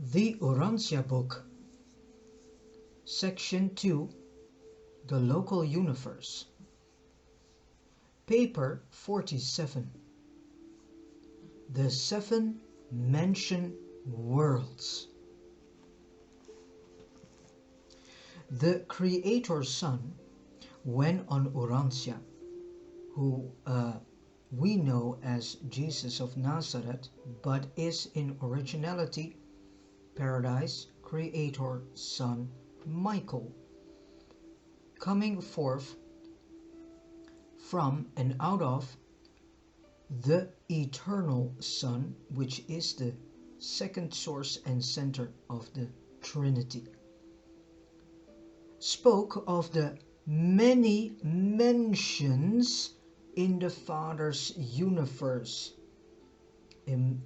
The Urantia book, Section 2, The Local Universe, Paper 47, The Seven Mention Worlds. The Creator's Son, when on Urantia, who we know as Jesus of Nazareth, but is in originality Paradise Creator Son Michael, coming forth from and out of the eternal Son, which is the second source and center of the Trinity, spoke of the many mentions in the Father's universe. In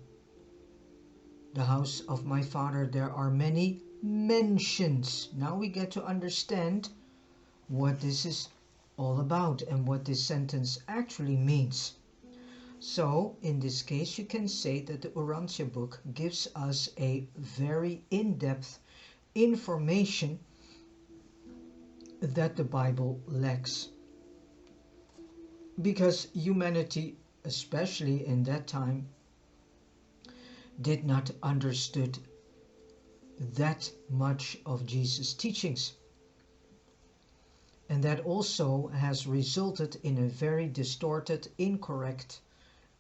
the house of my Father there are many mentions. Now we get to understand what this is all about and what this sentence actually means. So in this case you can say that the Urantia book gives us a very in-depth information that the Bible lacks, because humanity, especially in that time, did not understood that much of Jesus' teachings, and that also has resulted in a very distorted, incorrect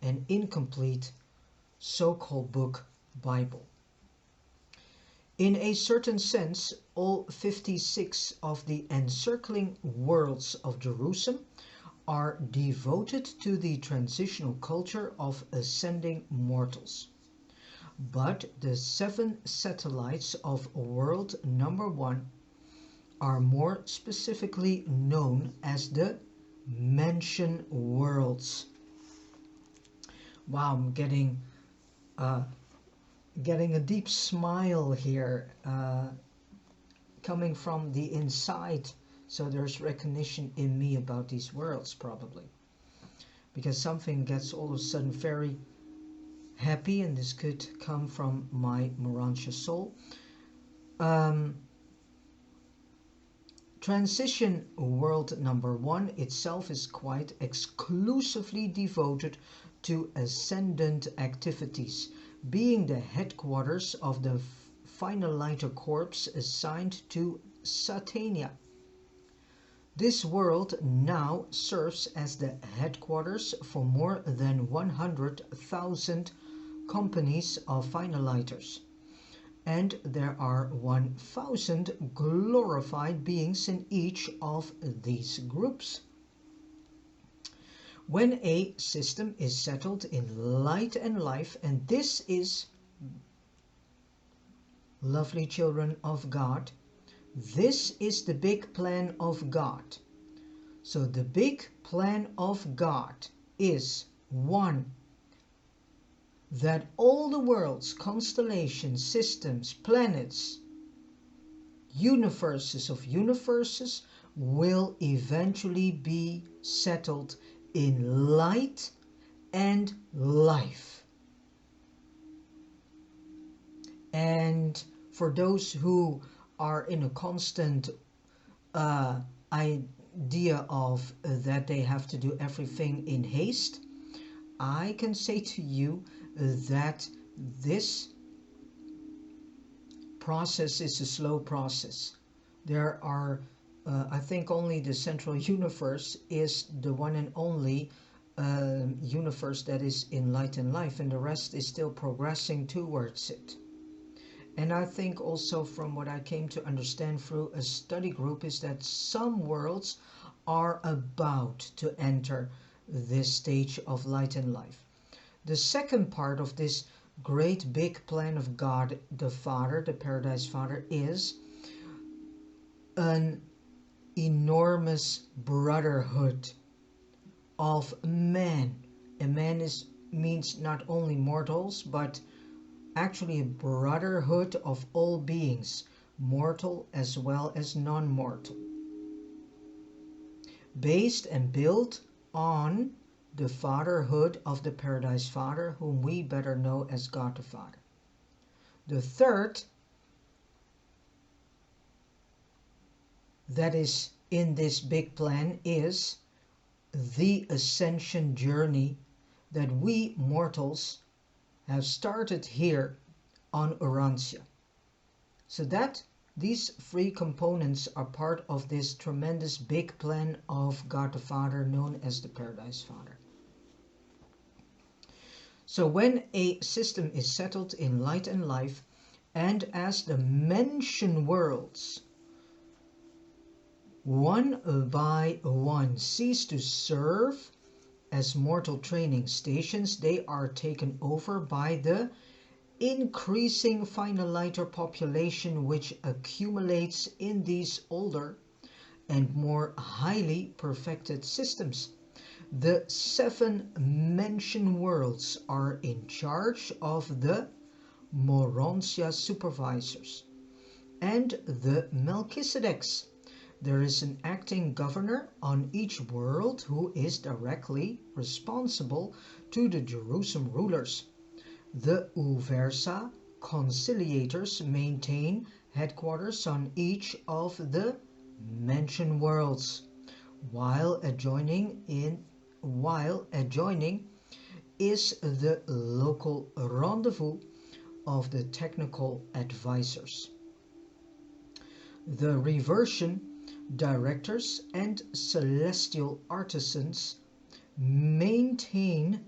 and incomplete so-called book Bible. In a certain sense, all 56 of the encircling worlds of Jerusem are devoted to the transitional culture of ascending mortals. But the 7 satellites of world number 1 are more specifically known as the mention worlds. Wow, I'm getting a deep smile here, coming from the inside. So there's recognition in me about these worlds, probably, because something gets all of a sudden very happy, and this could come from my Urantia soul. Transition world number 1 itself is quite exclusively devoted to ascendant activities, being the headquarters of the finaliter corps assigned to Satania. This world now serves as the headquarters for more than 100,000 companies of finaliters, and there are 1,000 glorified beings in each of these groups. When a system is settled in light and life, and this is, lovely children of God, this is the big plan of God. So the big plan of God is, 1, that all the worlds, constellations, systems, planets, universes of universes will eventually be settled in light and life. And for those who are in a constant idea of that they have to do everything in haste, I can say to you that this process is a slow process. There are, I think only the central universe is the one and only universe that is in light and life, and the rest is still progressing towards it. And I think also, from what I came to understand through a study group, is that some worlds are about to enter this stage of light and life. The second part of this great big plan of God the Father, the Paradise Father, is an enormous brotherhood of man. And man means not only mortals, but actually a brotherhood of all beings, mortal as well as non-mortal, based and built on the fatherhood of the Paradise Father, whom we better know as God the Father. The third, that is in this big plan, is the ascension journey that we mortals have started here on Urantia. So that these three components are part of this tremendous big plan of God the Father, known as the Paradise Father. So when a system is settled in light and life, and as the mention worlds one by one cease to serve as mortal training stations, they are taken over by the increasing finaliter population, which accumulates in these older and more highly perfected systems. The 7 mention worlds are in charge of the Urantia supervisors and the Melchizedeks. There is an acting governor on each world who is directly responsible to the Jerusem rulers. The Uversa conciliators maintain headquarters on each of the mention worlds, while adjoining is the local rendezvous of the technical advisors. The reversion directors and celestial artisans maintain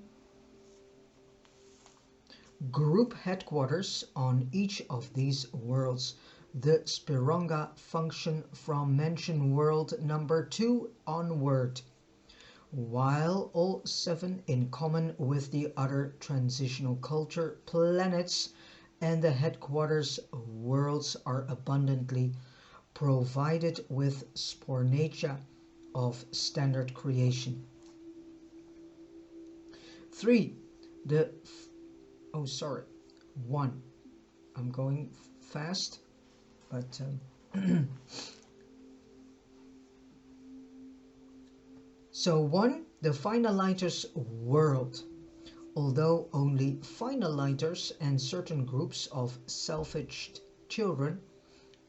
group headquarters on each of these worlds. The Spiranga function from mention world number 2 onward, while all 7 in common with the other transitional culture planets and the headquarters worlds are abundantly provided with spornatia of standard creation. 3. One. I'm going fast, but so 1. The finaliters world. Although only finaliters and certain groups of selfish children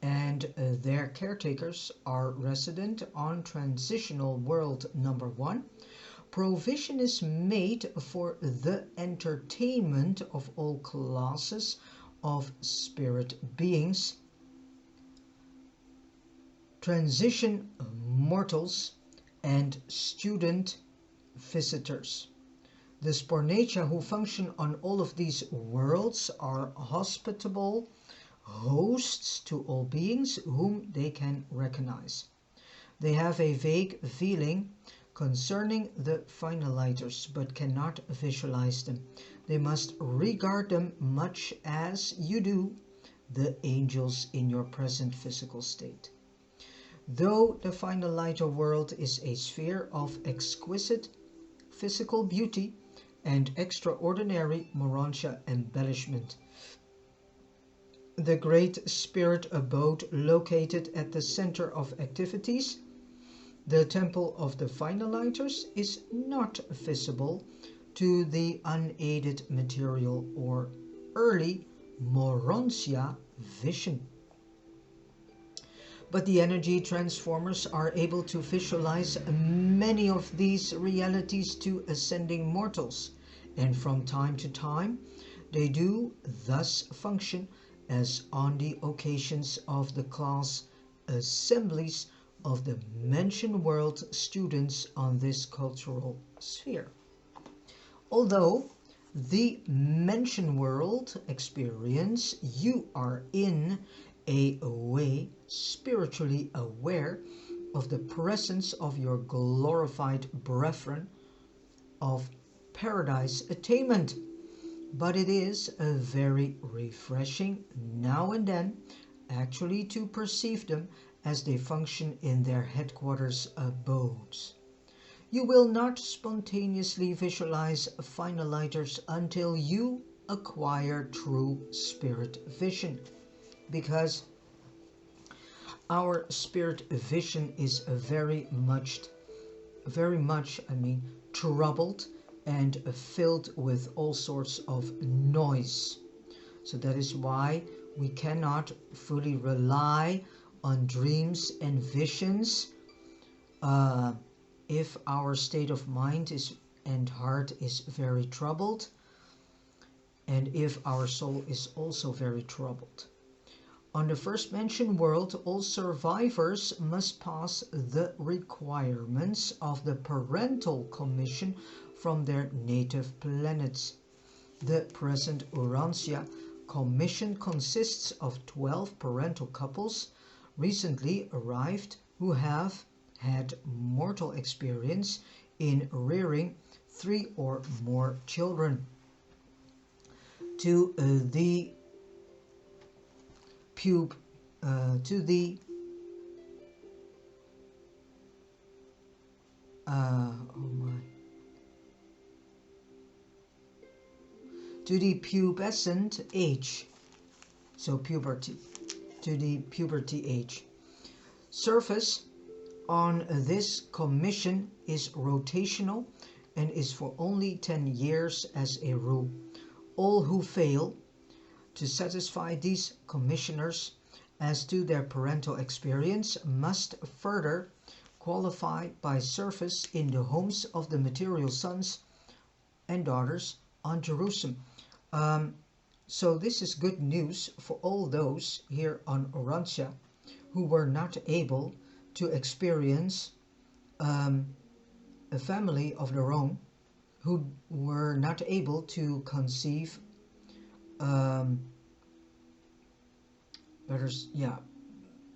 and their caretakers are resident on transitional world number 1, provision is made for the entertainment of all classes of spirit beings, transition mortals, and student visitors. The spornatia who function on all of these worlds are hospitable hosts to all beings whom they can recognize. They have a vague feeling concerning the finaliters, but cannot visualize them. They must regard them much as you do the angels in your present physical state. Though the finaliter world is a sphere of exquisite physical beauty and extraordinary Urantia embellishment, the great spirit abode located at the center of activities, the temple of the finaliters, is not visible to the unaided material or early Urantia vision. But the energy transformers are able to visualize many of these realities to ascending mortals, and from time to time they do thus function as on the occasions of the class assemblies of the mention world students on this cultural sphere. Although the mention world experience, you are in a way spiritually aware of the presence of your glorified brethren of paradise attainment, but it is very refreshing now and then actually to perceive them as they function in their headquarters abodes. You will not spontaneously visualize finaliters until you acquire true spirit vision, because our spirit vision is very much troubled and filled with all sorts of noise. So that is why we cannot fully rely on dreams and visions if our state of mind and heart is very troubled, and if our soul is also very troubled. On the first mentioned world, all survivors must pass the requirements of the parental commission from their native planets. The present Urantia commission consists of 12 parental couples recently arrived who have had mortal experience in rearing 3 or more children. To the pubescent age, so puberty, to the puberty age. Service on this commission is rotational and is for only 10 years as a rule. All who fail to satisfy these commissioners as to their parental experience must further qualify by service in the homes of the material sons and daughters on Jerusem. So this is good news for all those here on Urantia who were not able to experience a family of their own, who were not able to conceive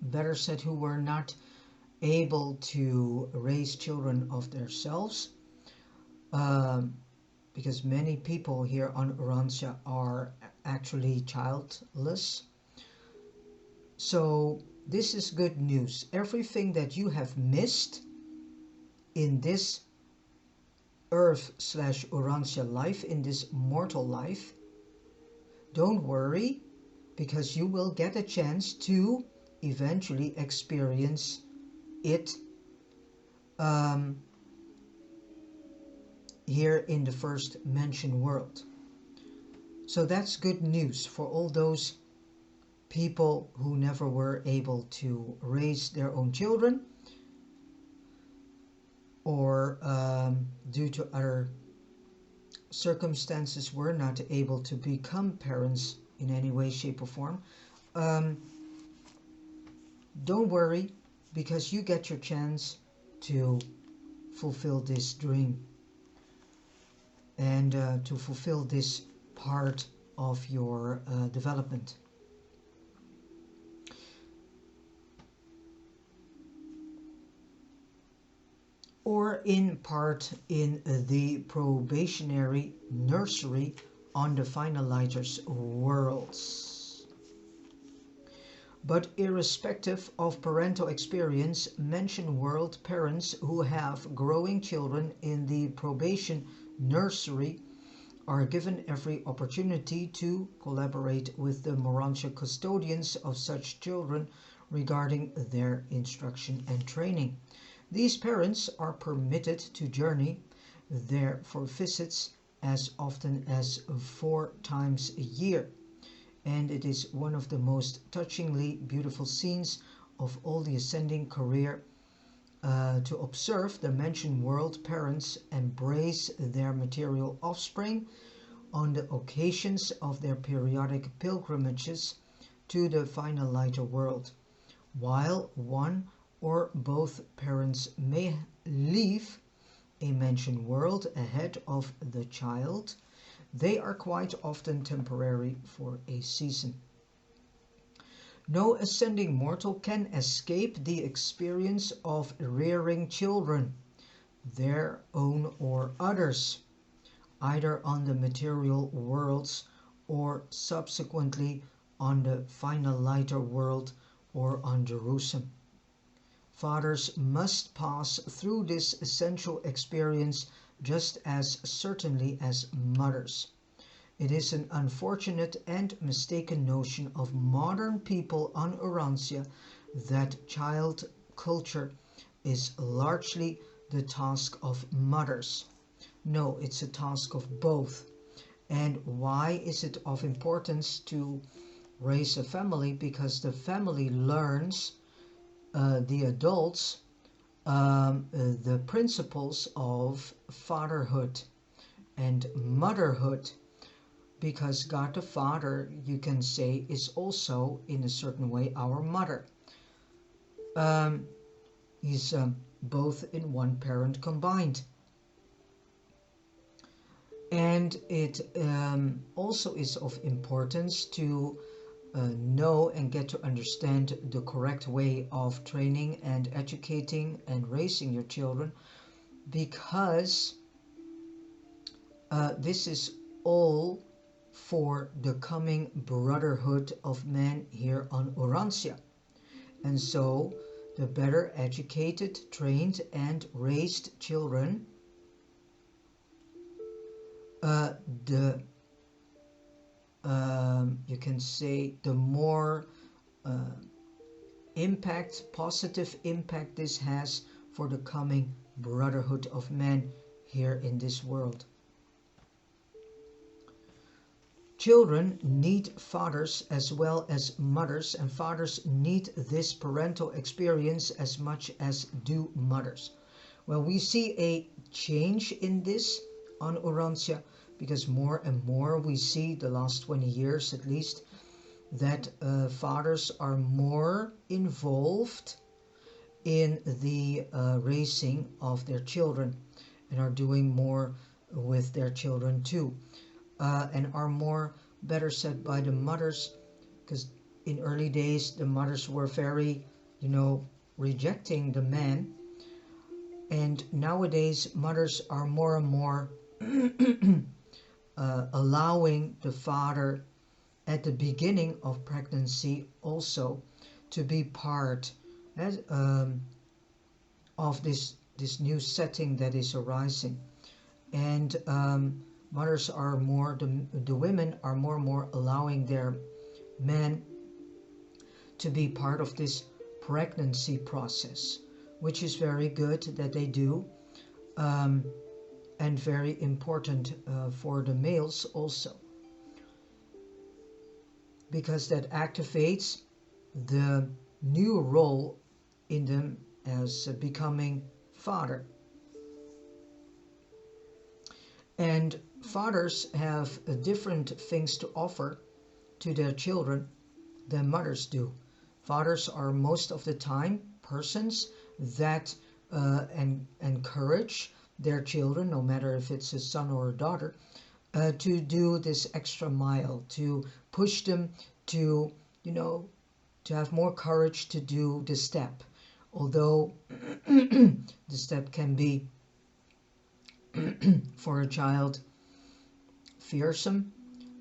better said, who were not able to raise children of themselves, because many people here on Urantia are actually childless. So this is good news. Everything that you have missed in this Earth/Urantia life, in this mortal life, don't worry, because you will get a chance to eventually experience it here in the first mentioned world. So that's good news for all those people who never were able to raise their own children, or due to other circumstances were not able to become parents in any way, shape or form. Don't worry, because you get your chance to fulfill this dream and to fulfill this part of your development. Or in part in the probationary nursery on the finaliters worlds. But irrespective of parental experience, mentioned world parents who have growing children in the probation nursery are given every opportunity to collaborate with the Urantia custodians of such children regarding their instruction and training. These parents are permitted to journey there for visits as often as 4 times a year, and it is one of the most touchingly beautiful scenes of all the ascending career to observe the mentioned world parents embrace their material offspring on the occasions of their periodic pilgrimages to the finaliter world. While one or both parents may leave a mentioned world ahead of the child, they are quite often temporary for a season. No ascending mortal can escape the experience of rearing children, their own or others, either on the material worlds or subsequently on the finaliter world or on Jerusem. Fathers must pass through this essential experience just as certainly as mothers. It is an unfortunate and mistaken notion of modern people on Urantia that child culture is largely the task of mothers. No, it's a task of both. And why is it of importance to raise a family? Because the family learns the adults the principles of fatherhood and motherhood, because God the Father, you can say, is also in a certain way our mother. He's both in one parent combined. And it also is of importance to know and get to understand the correct way of training and educating and raising your children, because this is all for the coming brotherhood of man here on Urantia. And so the better educated, trained and raised children, you can say the more impact, positive impact this has for the coming brotherhood of man here in this world. Children need fathers as well as mothers, and fathers need this parental experience as much as do mothers. Well, we see a change in this on Urantia, because more and more we see, the last 20 years at least, that fathers are more involved in the raising of their children, and are doing more with their children too, and are more better said by the mothers, because in early days the mothers were very, rejecting the man, and nowadays mothers are more and more allowing the father at the beginning of pregnancy also to be part of this new setting that is arising. And mothers are more, the women are more and more allowing their men to be part of this pregnancy process, which is very good that they do, and very important for the males also, because that activates the new role in them as becoming father. And fathers have different things to offer to their children than mothers do. Fathers are most of the time persons that encourage their children, no matter if it's a son or a daughter, to do this extra mile, to push them to, to have more courage to do the step. Although the step can be for a child fearsome,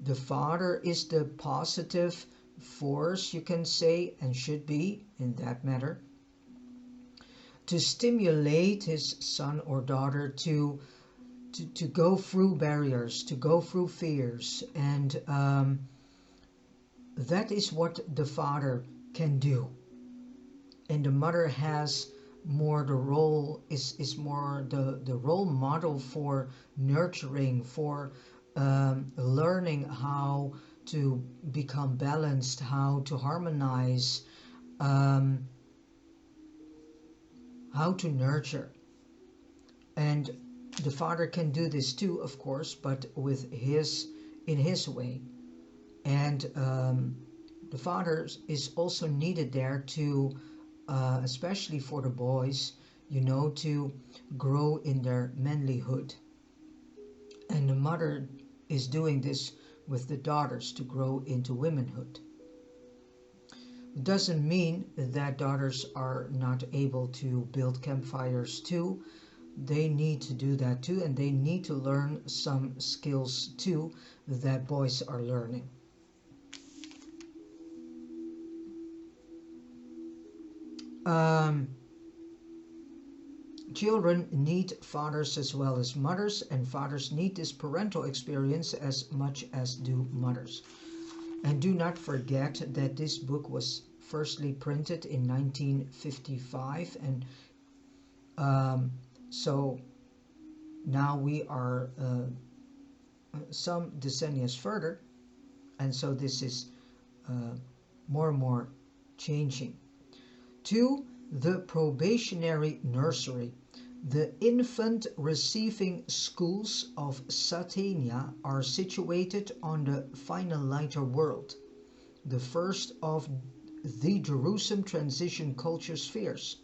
the father is the positive force, you can say, and should be in that matter, to stimulate his son or daughter to go through barriers, to go through fears, and that is what the father can do. And the mother has more the role, is more the role model for nurturing, for learning how to become balanced, how to harmonize, how to nurture. And the father can do this too, of course, but in his way. And the father is also needed there to, especially for the boys, to grow in their manlyhood. And the mother is doing this with the daughters to grow into womanhood. It doesn't mean that daughters are not able to build campfires too. They need to do that too, and they need to learn some skills too that boys are learning. Children need fathers as well as mothers, and fathers need this parental experience as much as do mothers. And do not forget that this book was firstly printed in 1955, and so now we are some decennia further, and so this is more and more changing. To the probationary nursery. The infant receiving schools of Satania are situated on the finaliter world, the first of the Jerusem transition culture spheres.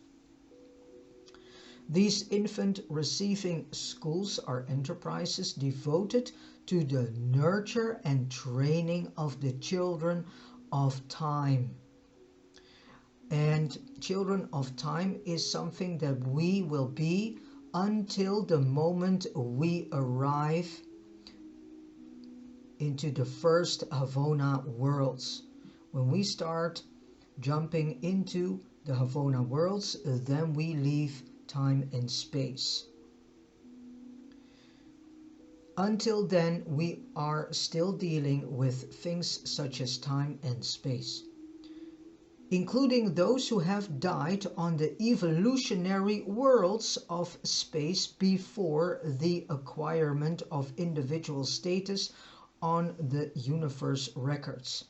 These infant receiving schools are enterprises devoted to the nurture and training of the children of time. And children of time is something that we will be until the moment we arrive into the first Havona worlds. When we start jumping into the Havona worlds, then we leave time and space. Until then, we are still dealing with things such as time and space, including those who have died on the evolutionary worlds of space before the acquirement of individual status on the universe records.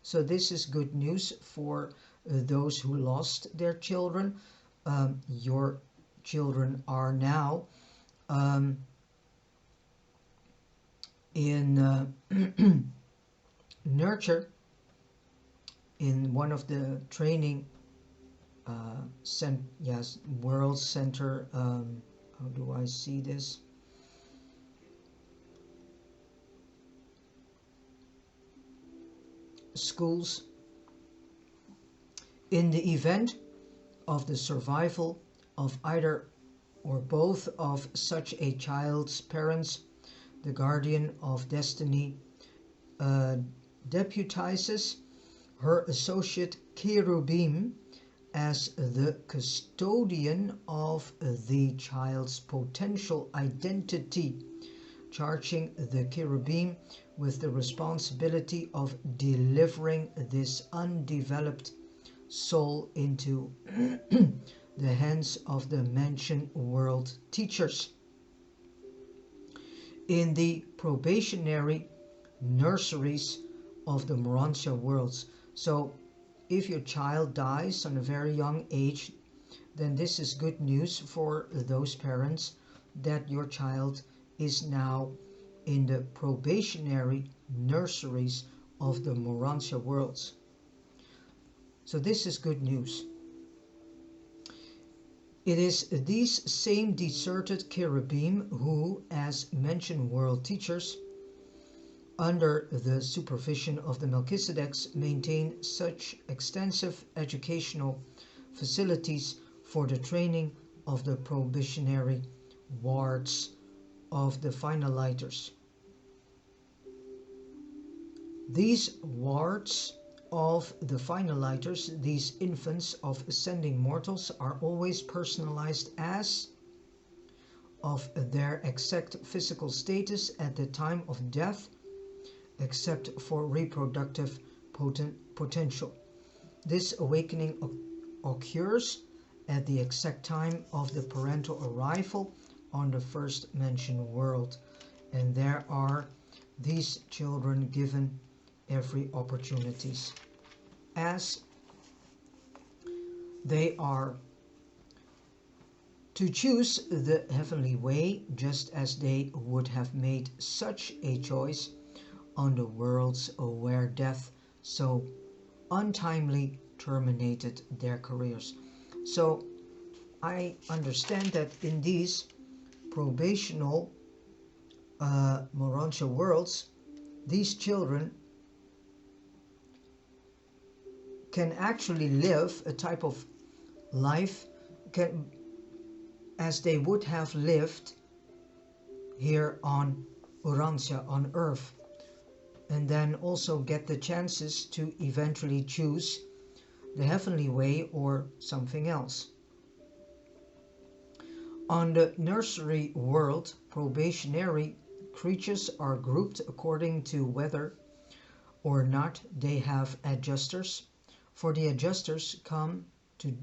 So this is good news for those who lost their children. Your children are now in nurture in one of the training world center, how do I see this? Schools. In the event of the survival of either or both of such a child's parents, the guardian of destiny deputizes her associate cherubim as the custodian of the child's potential identity, charging the cherubim with the responsibility of delivering this undeveloped soul into the hands of the mentioned world teachers. In the probationary nurseries of the Urantia worlds. So if your child dies on a very young age, then this is good news for those parents that your child is now in the probationary nurseries of the Urantia worlds. So this is good news. It is these same deserted cherubim who, as mentioned world teachers, under the supervision of the Melchizedeks, maintain such extensive educational facilities for the training of the probationary wards of the finaliters. These wards of the finaliters, these infants of ascending mortals, are always personalized as of their exact physical status at the time of death, except for reproductive potential. This awakening occurs at the exact time of the parental arrival on the first mentioned world, and there are these children given every opportunities as they are to choose the heavenly way, just as they would have made such a choice on the worlds where death so untimely terminated their careers. So I understand that in these probational Urantia worlds, these children can actually live a type of life as they would have lived here on Urantia, on Earth, and then also get the chances to eventually choose the heavenly way or something else. On the nursery world, probationary creatures are grouped according to whether or not they have adjusters, for the adjusters come to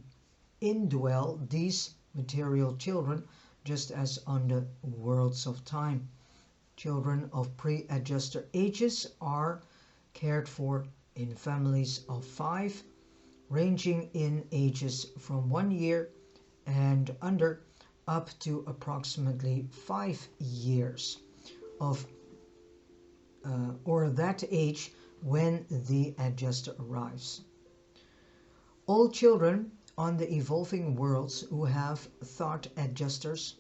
indwell these material children, just as on the worlds of time. children of pre-adjuster ages are cared for in families of 5, ranging in ages from 1 year and under up to approximately 5 years of or that age when the adjuster arrives. All children on the evolving worlds who have thought adjusters,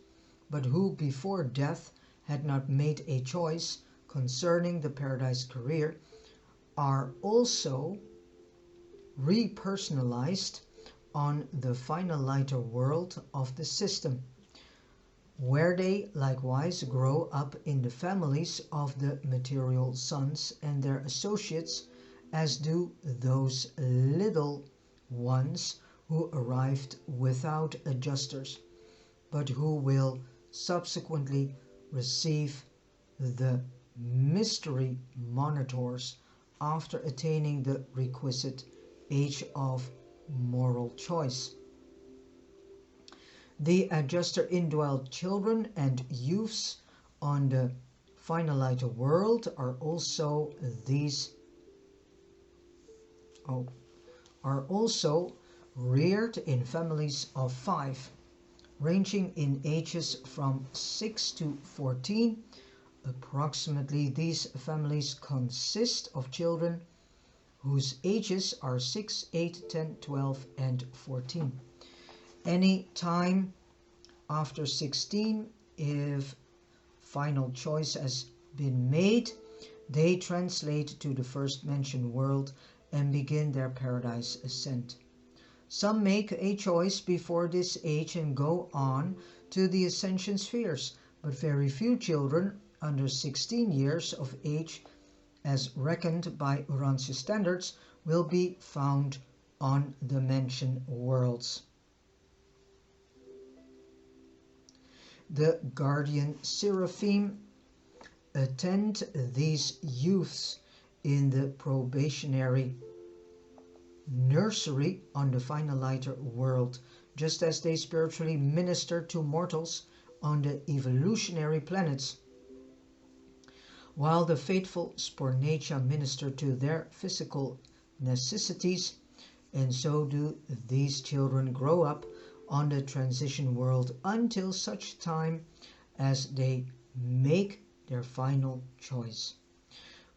but who before death had not made a choice concerning the paradise career, are also repersonalized on the finaliter world of the system, where they likewise grow up in the families of the material sons and their associates, as do those little ones who arrived without adjusters, but who will subsequently receive the mystery monitors after attaining the requisite age of moral choice. The adjuster indwelled children and youths on the finaliter world are also reared in families of 5, ranging in ages from 6 to 14. Approximately these families consist of children whose ages are 6, 8, 10, 12 and 14. Any time after 16, if final choice has been made, they translate to the first mentioned world and begin their paradise ascent. Some make a choice before this age and go on to the ascension spheres, but very few children under 16 years of age, as reckoned by Urantia standards, will be found on the mentioned worlds. The guardian seraphim attend these youths in the probationary nursery on the finaliter world, just as they spiritually minister to mortals on the evolutionary planets, while the faithful Spornatia minister to their physical necessities, and so do these children grow up on the transition world until such time as they make their final choice.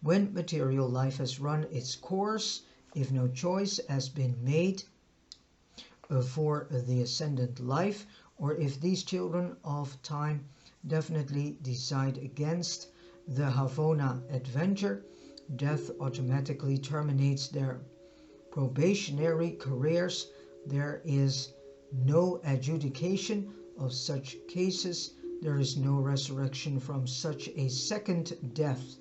When material life has run its course, if no choice has been made for the ascendant life, or if these children of time definitely decide against the Havona adventure, death automatically terminates their probationary careers. There is no adjudication of such cases. There is no resurrection from such a second death.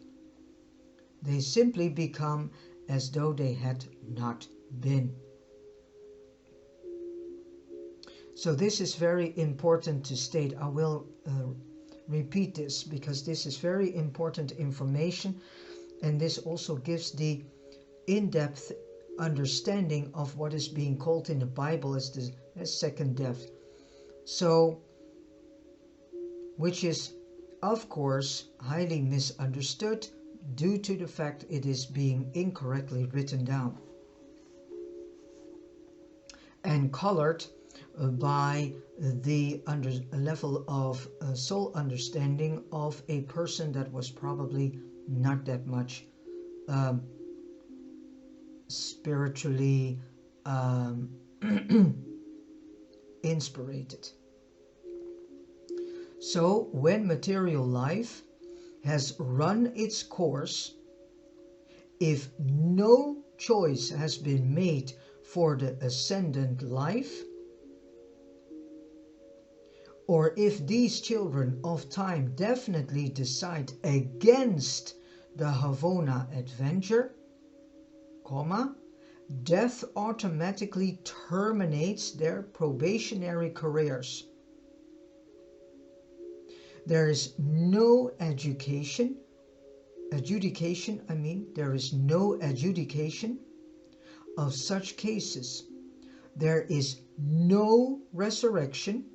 They simply become as though they had not been. So this is very important to state. I will repeat this because this is very important information, and this also gives the in-depth understanding of what is being called in the Bible as the second death. So, which is of course highly misunderstood due to the fact it is being incorrectly written down and colored by the level of soul understanding of a person that was probably not that much spiritually inspirated. So when material life has run its course, if no choice has been made for the ascendant life, or if these children of time definitely decide against the Havona adventure, death automatically terminates their probationary careers. There is no adjudication, there is no adjudication of such cases. There is no resurrection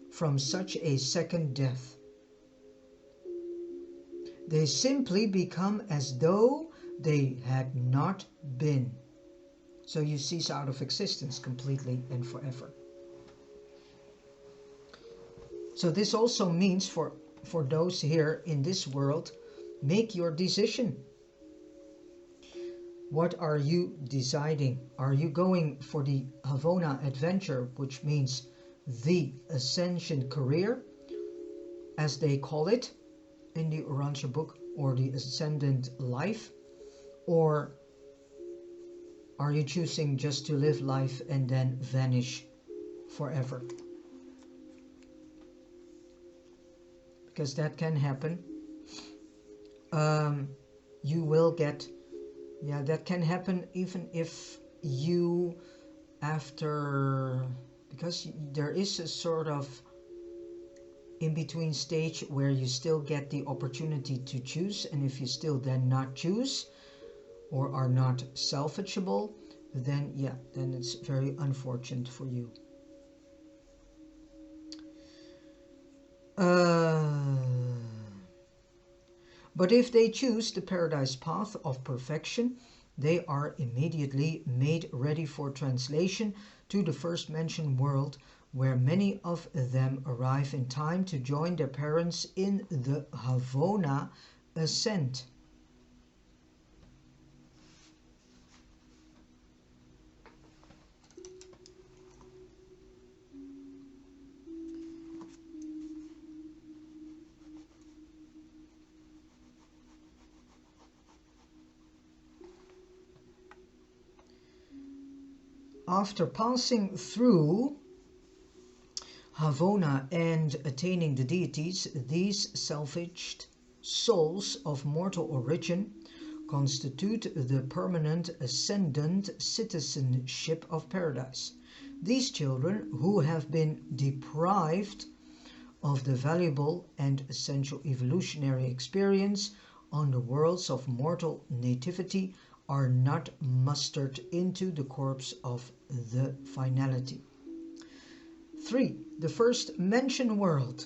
from such a second death. They simply become as though they had not been. So you cease out of existence completely and forever. So this also means for those here in this world, make your decision. What are you deciding? Are you going for the Havona adventure, which means the ascension career, as they call it in the Urantia book, or the ascendant life? Or are you choosing just to live life and then vanish forever? Because that can happen. You will get, that can happen even if you, because there is a sort of in-between stage where you still get the opportunity to choose, and if you still then not choose or are not salvageable, then it's very unfortunate for you. But if they choose the paradise path of perfection, they are immediately made ready for translation to the first mentioned world, where many of them arrive in time to join their parents in the Havona ascent. After passing through Havona and attaining the deities, these salvaged souls of mortal origin constitute the permanent ascendant citizenship of paradise. These children, who have been deprived of the valuable and essential evolutionary experience on the worlds of mortal nativity, are not mustered into the corpse of the finality. 3. The first mentioned world.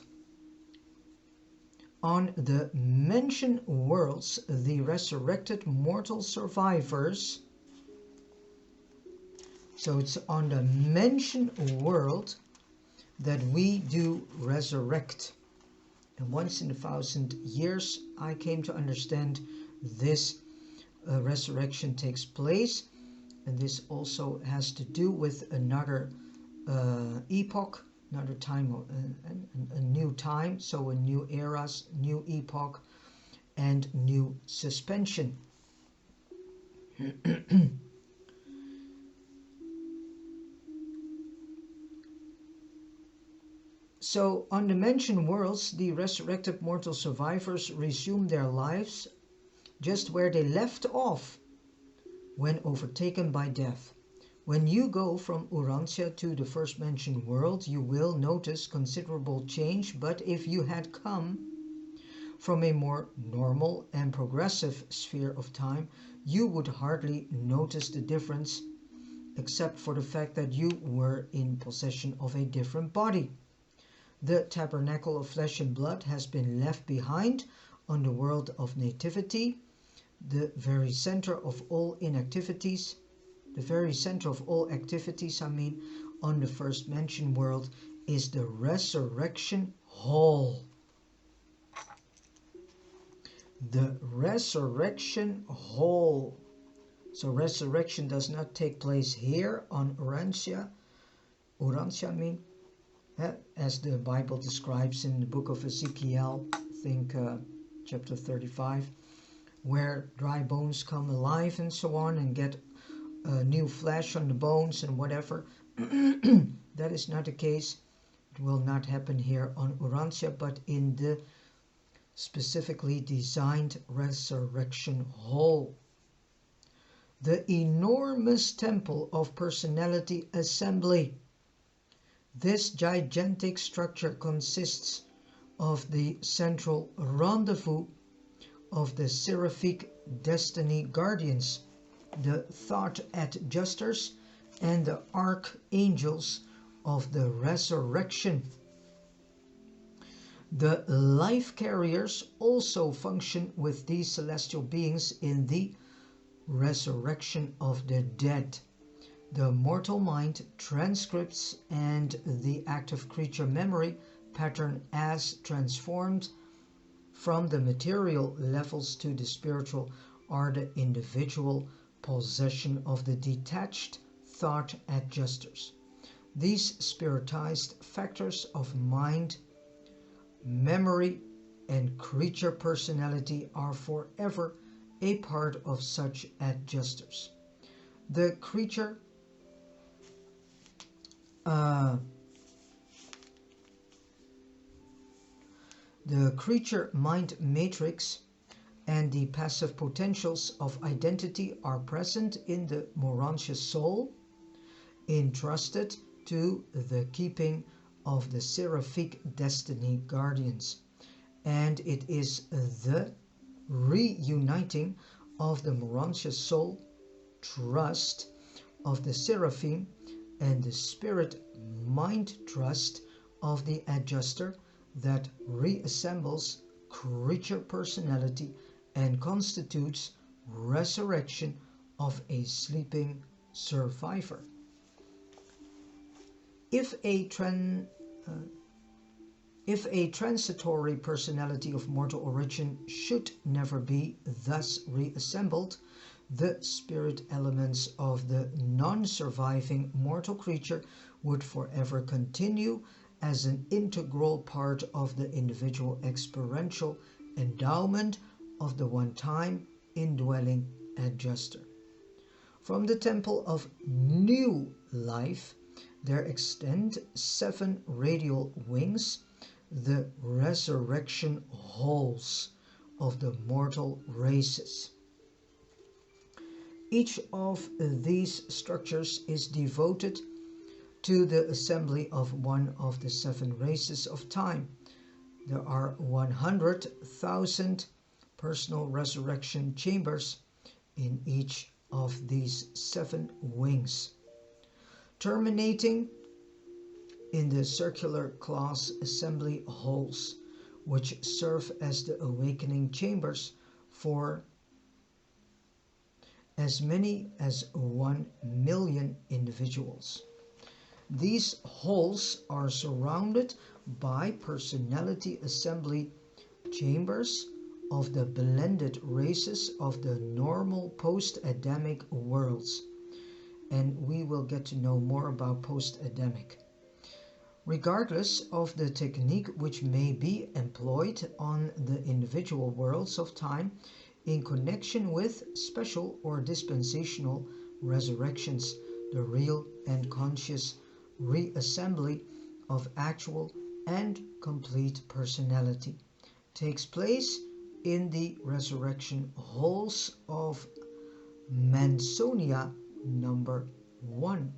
On the mentioned worlds, the resurrected mortal survivors, so it's on the mentioned world that we do resurrect. And once in 1,000 years, I came to understand this resurrection takes place, and this also has to do with another epoch, another time, a new time, so a new eras, new epoch, and new suspension. So on the mentioned worlds, the resurrected mortal survivors resume their lives just where they left off when overtaken by death. When you go from Urantia to the first mentioned world, you will notice considerable change, but if you had come from a more normal and progressive sphere of time, you would hardly notice the difference, except for the fact that you were in possession of a different body. The tabernacle of flesh and blood has been left behind on the world of nativity, the very center of all inactivities, the very center of all activities, on the first mentioned world is the resurrection hall. The resurrection hall. So resurrection does not take place here on Urantia, as the Bible describes in the book of Ezekiel, I think chapter 35, where dry bones come alive and so on and get new flesh on the bones and whatever. That is not the case. It will not happen here on Urantia, but in the specifically designed resurrection hall. The enormous temple of personality assembly. This gigantic structure consists of the central rendezvous of the seraphic destiny guardians, the thought adjusters, and the archangels of the resurrection. The life carriers also function with these celestial beings in the resurrection of the dead. The mortal mind transcripts and the active creature memory pattern as transformed from the material levels to the spiritual are the individual possession of the detached thought adjusters. These spiritized factors of mind, memory, and creature personality are forever a part of such adjusters. The creature mind matrix and the passive potentials of identity are present in the Urantia soul, entrusted to the keeping of the seraphic destiny guardians, and it is the reuniting of the Urantia soul trust of the seraphim and the spirit mind trust of the adjuster that reassembles creature personality and constitutes resurrection of a sleeping survivor. If a transitory personality of mortal origin should never be thus reassembled, the spirit elements of the non-surviving mortal creature would forever continue as an integral part of the individual experiential endowment of the one-time indwelling adjuster. From the temple of new life, there extend 7 radial wings, the resurrection halls of the mortal races. Each of these structures is devoted to the assembly of one of the 7 races of time. There are 100,000 personal resurrection chambers in each of these 7 wings, terminating in the circular class assembly halls, which serve as the awakening chambers for as many as 1 million individuals. These halls are surrounded by personality assembly chambers of the blended races of the normal post-Adamic worlds, and we will get to know more about post-Adamic. Regardless of the technique which may be employed on the individual worlds of time in connection with special or dispensational resurrections, the real and conscious reassembly of actual and complete personality takes place in the resurrection halls of Mansonia number 1.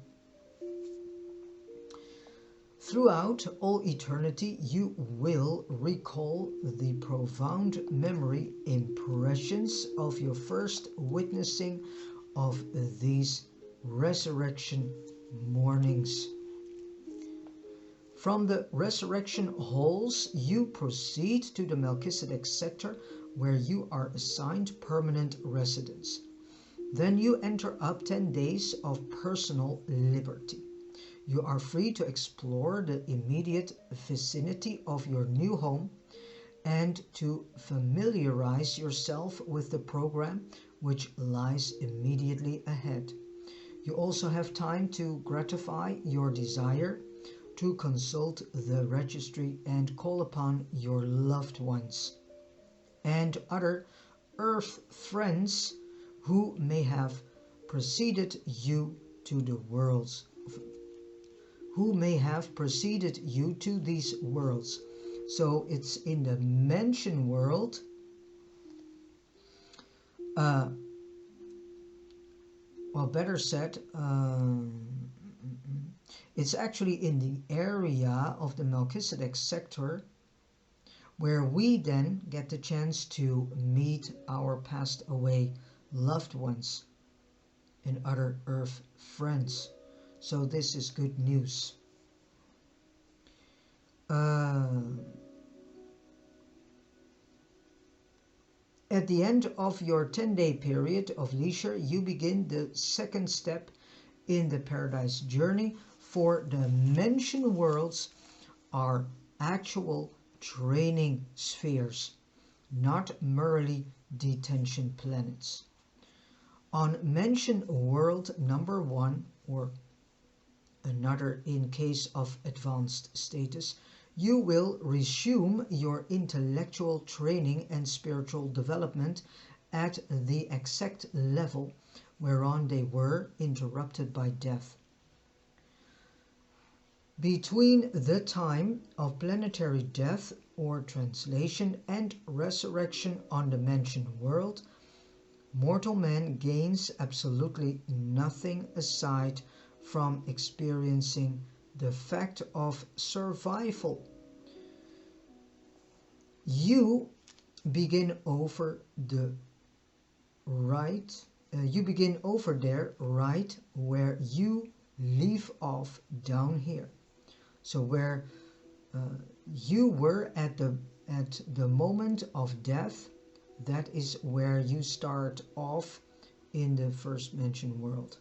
Throughout all eternity, you will recall the profound memory impressions of your first witnessing of these resurrection mornings. From the resurrection halls, you proceed to the Melchizedek sector, where you are assigned permanent residence. Then you enter up 10 days of personal liberty. You are free to explore the immediate vicinity of your new home and to familiarize yourself with the program which lies immediately ahead. You also have time to gratify your desire to consult the registry and call upon your loved ones and other earth friends who may have preceded you to the worlds, who may have preceded you to these worlds. So it's in the mansion world, well, better said, it's actually in the area of the Melchizedek sector where we then get the chance to meet our passed away loved ones and other earth friends. So this is good news. At the end of your 10-day period of leisure, you begin the second step in the paradise journey, for the mentioned worlds are actual training spheres, not merely detention planets. On mentioned world number 1, or another in case of advanced status, you will resume your intellectual training and spiritual development at the exact level whereon they were interrupted by death. Between the time of planetary death or translation and resurrection on the mentioned world, mortal man gains absolutely nothing aside from experiencing the fact of survival. You begin over there right where you leave off down here. So where you were at the moment of death, that is where you start off in the first mentioned world.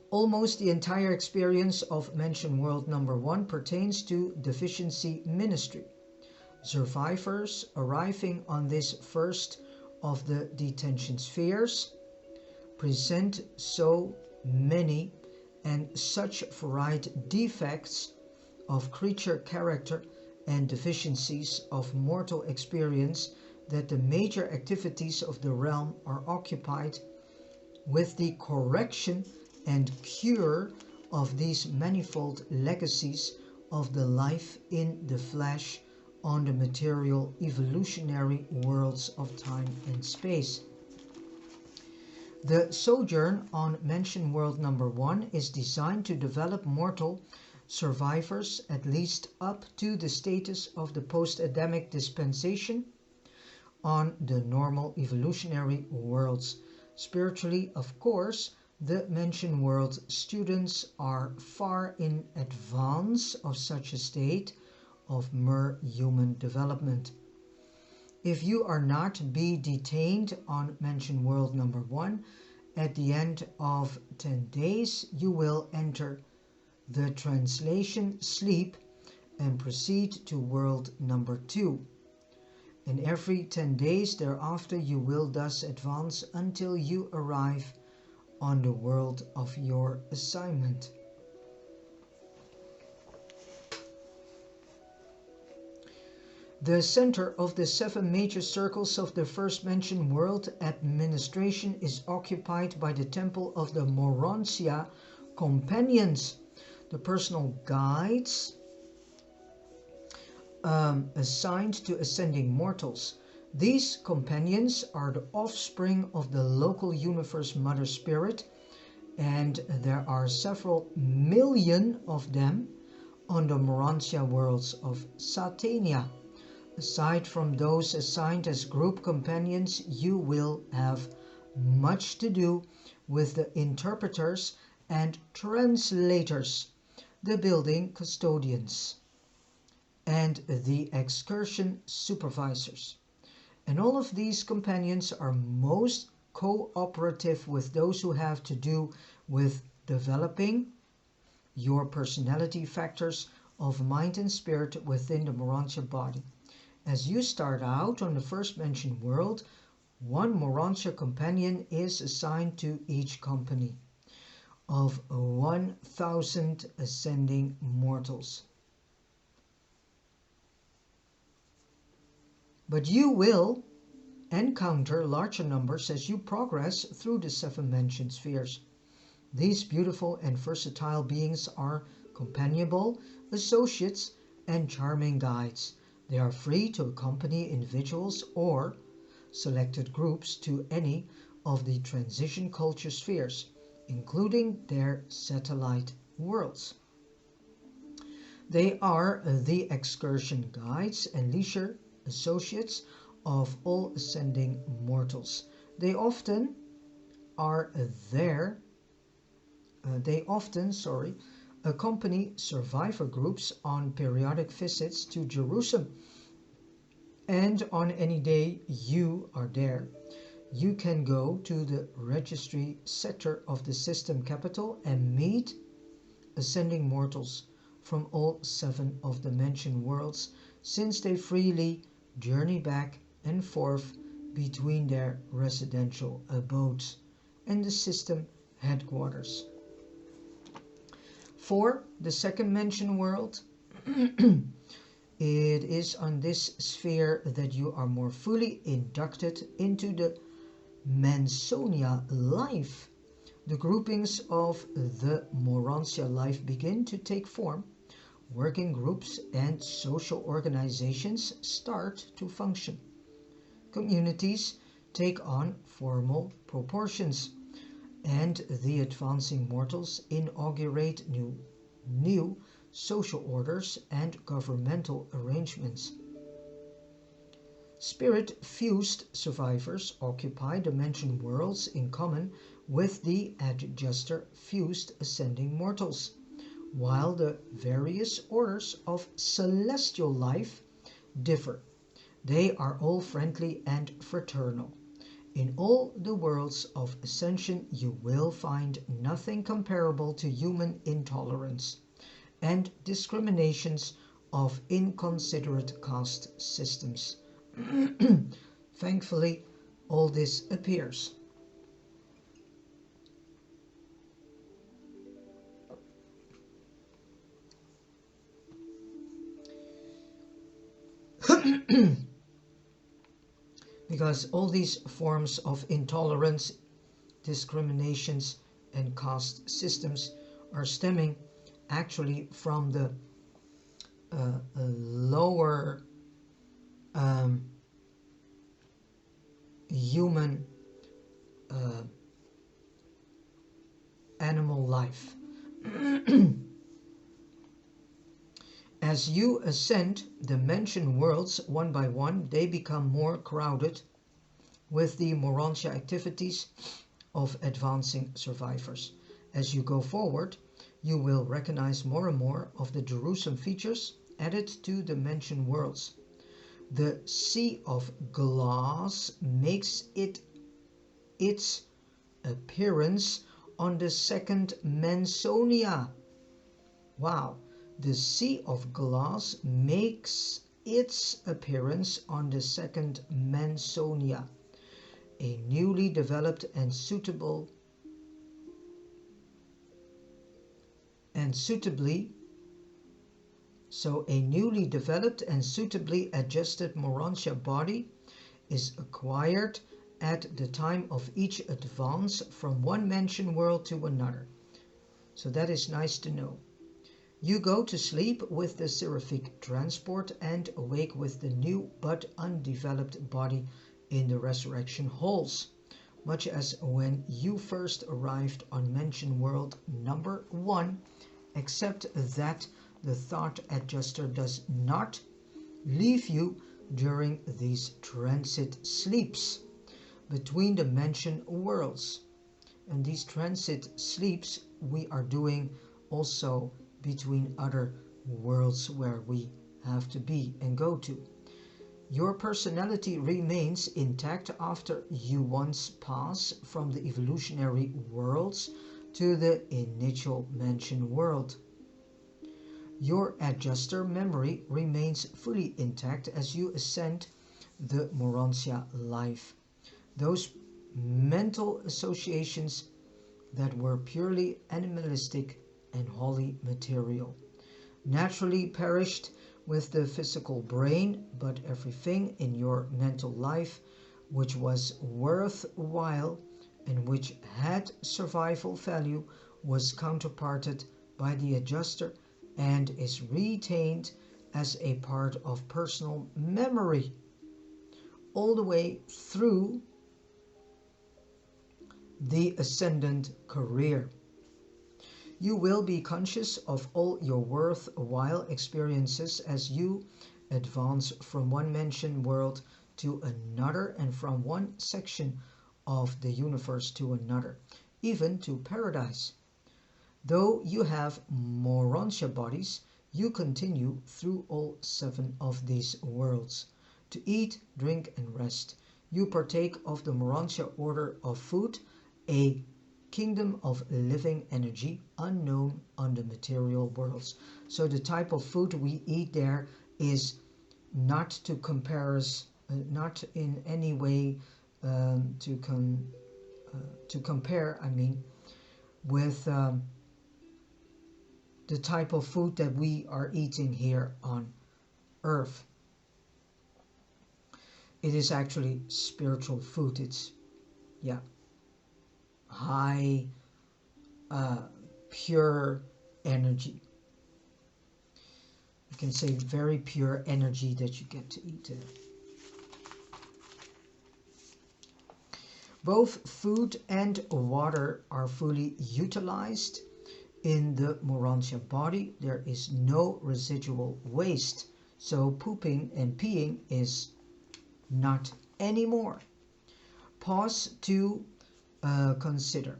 Almost the entire experience of mentioned world number 1 pertains to deficiency ministry. Survivors arriving on this first of the detention spheres present so many and such varied defects of creature character and deficiencies of mortal experience that the major activities of the realm are occupied with the correction and cure of these manifold legacies of the life in the flesh on the material evolutionary worlds of time and space. The sojourn on mentioned world number 1 is designed to develop mortal survivors at least up to the status of the post-Adamic dispensation on the normal evolutionary worlds. Spiritually, of course, the mentioned world students are far in advance of such a state of mere human development. If you are not be detained on mentioned world number 1, at the end of 10 days you will enter the translation sleep and proceed to world number 2. In every 10 days thereafter you will thus advance until you arrive on the world of your assignment. The center of the 7 major circles of the first mentioned world administration is occupied by the temple of the Urantia companions, the personal guides assigned to ascending mortals. These companions are the offspring of the local universe Mother Spirit, and there are several million of them on the Urantia worlds of Satania. Aside from those assigned as group companions, you will have much to do with the interpreters and translators, the building custodians, and the excursion supervisors. And all of these companions are most cooperative with those who have to do with developing your personality factors of mind and spirit within the Urantia body. As you start out on the first mentioned world, 1 Urantia companion is assigned to each company of 1,000 ascending mortals. But you will encounter larger numbers as you progress through the 7 mentioned spheres. These beautiful and versatile beings are companionable, associates, and charming guides. They are free to accompany individuals or selected groups to any of the transition culture spheres, including their satellite worlds. They are the excursion guides and leisure associates of all ascending mortals. They often accompany survivor groups on periodic visits to Jerusem And on any day you are there, you can go to the registry sector of the system capital and meet ascending mortals from all 7 of the mentioned worlds, since they freely journey back and forth between their residential abodes and the system headquarters. For the second mentioned world, it is on this sphere that you are more fully inducted into the Mansonia life. The groupings of the Morantia life begin to take form. Working groups and social organizations start to function. Communities take on formal proportions, and the advancing mortals inaugurate new social orders and governmental arrangements. Spirit-fused survivors occupy the mentioned worlds in common with the adjuster-fused ascending mortals, while the various orders of celestial life differ. They are all friendly and fraternal. In all the worlds of ascension you will find nothing comparable to human intolerance and discriminations of inconsiderate caste systems. Thankfully, all this appears. Because all these forms of intolerance, discriminations, and caste systems are stemming actually from the lower human animal life. As you ascend the mentioned worlds one by one, they become more crowded with the Morantia activities of advancing survivors. As you go forward, you will recognize more and more of the Jerusem features added to the mentioned worlds. The sea of glass makes its appearance on the second Mansonia. Wow, the sea of glass makes its appearance on the second Mansonia, a newly developed and suitably adjusted Morantia body is acquired at the time of each advance from one mentioned world to another. So that is nice to know. You go to sleep with the seraphic transport and awake with the new but undeveloped body in the resurrection halls, much as when you first arrived on mentioned world number 1, except that the thought adjuster does not leave you during these transit sleeps between the mentioned worlds. And these transit sleeps we are doing also between other worlds where we have to be and go to. Your personality remains intact after you once pass from the evolutionary worlds to the initial mentioned world. Your adjuster memory remains fully intact as you ascend the Morantia life. Those mental associations that were purely animalistic and wholly material naturally perished with the physical brain, but everything in your mental life which was worthwhile and which had survival value was counterparted by the adjuster and is retained as a part of personal memory all the way through the ascendant career. You will be conscious of all your worthwhile experiences as you advance from one mentioned world to another and from one section of the universe to another, even to paradise. Though you have Morantia bodies, you continue through all 7 of these worlds. to eat, drink, and rest. You partake of the Urantia order of food, a kingdom of living energy unknown on the material worlds. So the type of food we eat there is not to compare us, not in any way to compare, I mean, with the type of food that we are eating here on earth. It is actually spiritual food. It's, yeah, high, pure energy. You can say very pure energy that you get to eat. Both food and water are fully utilized in the Urantia body. There is no residual waste. So pooping and peeing is not anymore. Pause to consider.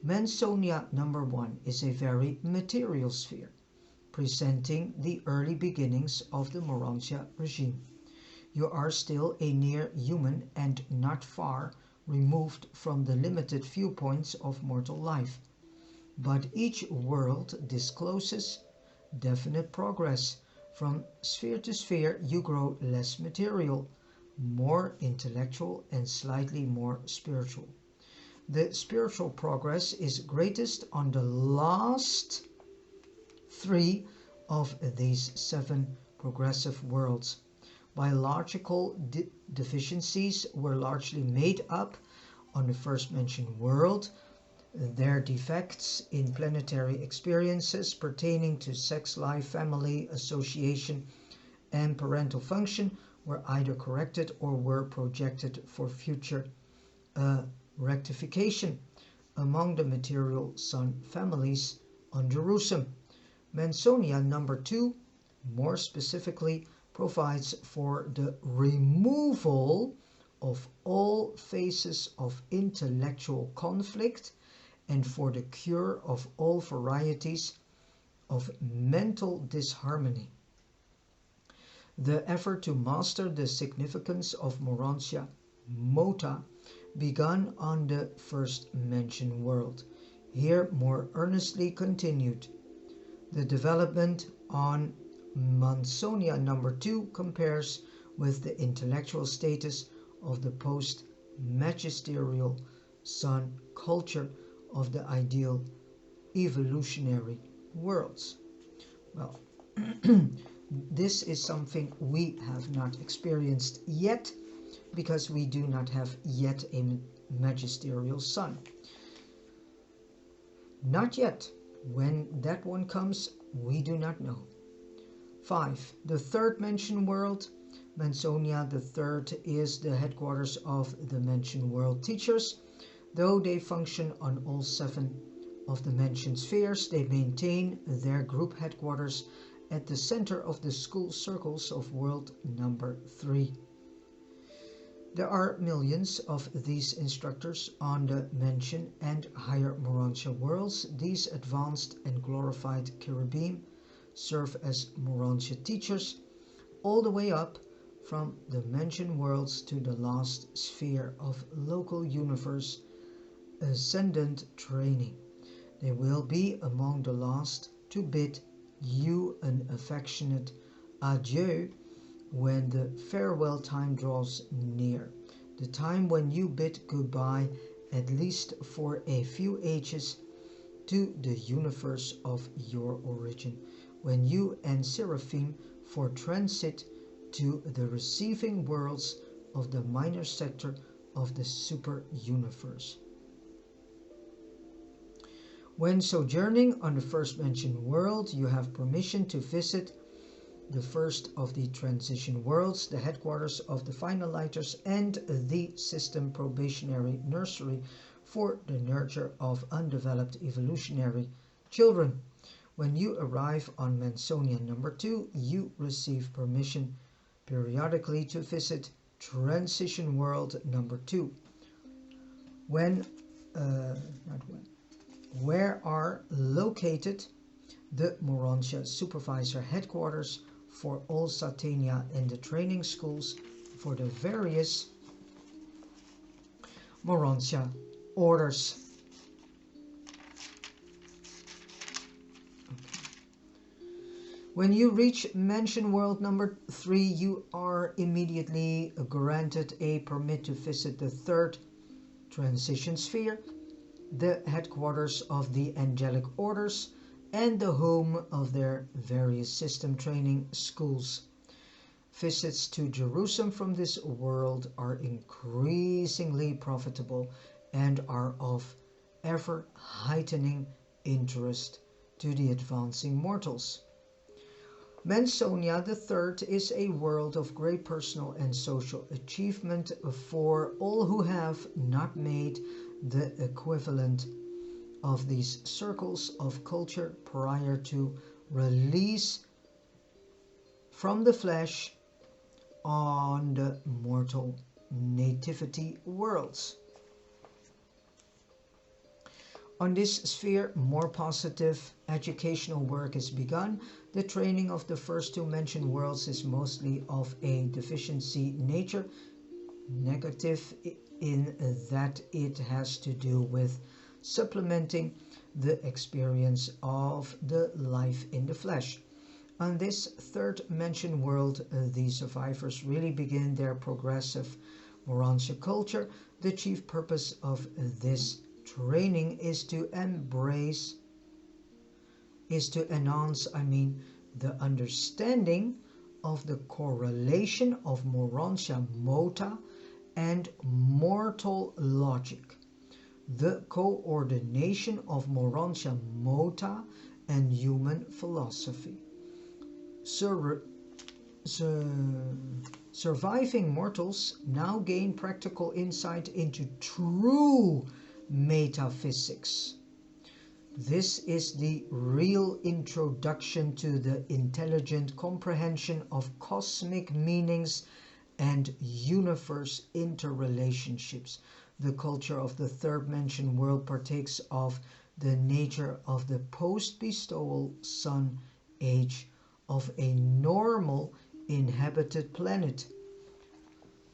Mansonia number 1 is a very material sphere, presenting the early beginnings of the Urantia regime. You are still a near human and not far removed from the limited viewpoints of mortal life. But each world discloses definite progress. From sphere to sphere you grow less material, more intellectual and slightly more spiritual. The spiritual progress is greatest on the last 3 of these 7 progressive worlds. Biological deficiencies were largely made up on the first mentioned world. Their defects in planetary experiences pertaining to sex life, family, association, and parental function were either corrected or were projected for future rectification among the material sun families on Jerusem. Mansonia number 2, more specifically, provides for the removal of all phases of intellectual conflict and for the cure of all varieties of mental disharmony. The effort to master the significance of Urantia Mota begun on the first mentioned world, here more earnestly continued. The development on Mansonia number 2 compares with the intellectual status of the post-magisterial sun culture of the ideal evolutionary worlds. Well, this is something we have not experienced yet, because we do not have yet a magisterial sun. Not yet. When that one comes, we do not know. 5. The third mentioned world, Mansonia the third, is the headquarters of the mentioned world teachers. Though they function on all 7 of the mentioned spheres, they maintain their group headquarters at the center of the school circles of world number 3. There are millions of these instructors on the mentioned and higher Urantia worlds. These advanced and glorified cherubim serve as Urantia teachers all the way up from the mentioned worlds to the last sphere of local universe ascendant training. They will be among the last to bid you an affectionate adieu when the farewell time draws near, the time when you bid goodbye, at least for a few ages, to the universe of your origin, when you and Seraphim for transit to the receiving worlds of the minor sector of the super universe. When sojourning on the first mentioned world, you have permission to visit the first of the transition worlds, the headquarters of the finaliters, and the system probationary nursery for the nurture of undeveloped evolutionary children. When you arrive on Mansonia number 2, you receive permission periodically to visit transition world number 2. Where are located the Urantia supervisor headquarters for all Satania and the training schools for the various Morontia orders. When you reach Mansion World number 3, you are immediately granted a permit to visit the third transition sphere, the headquarters of the angelic orders, and the home of their various system training schools. Visits to Jerusem from this world are increasingly profitable and are of ever heightening interest to the advancing mortals. Mansonia III is a world of great personal and social achievement for all who have not made the equivalent of these circles of culture prior to release from the flesh on the mortal nativity worlds. On this sphere, more positive educational work is begun. The training of the first two mentioned worlds is mostly of a deficiency nature, negative in that it has to do with supplementing the experience of the life in the flesh. On this third mentioned world, the survivors really begin their progressive Morontia culture. The chief purpose of this training is to enhance the understanding of the correlation of Morontia mota and mortal logic, the coordination of Morontia mota and human philosophy. Surviving mortals now gain practical insight into true metaphysics. This is the real introduction to the intelligent comprehension of cosmic meanings and universe interrelationships. The culture of the third mentioned world partakes of the nature of the post-bestowal sun age of a normal inhabited planet.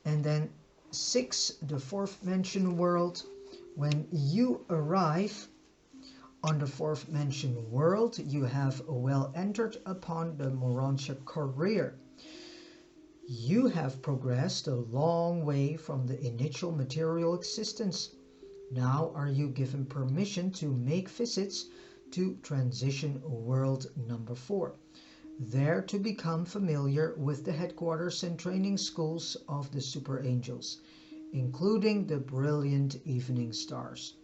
And then 6, the fourth mentioned world. When you arrive on the fourth mentioned world, you have well entered upon the Morontia career. You have progressed a long way from the initial material existence. Now are you given permission to make visits to transition world number 4, there to become familiar with the headquarters and training schools of the super angels, including the brilliant evening stars.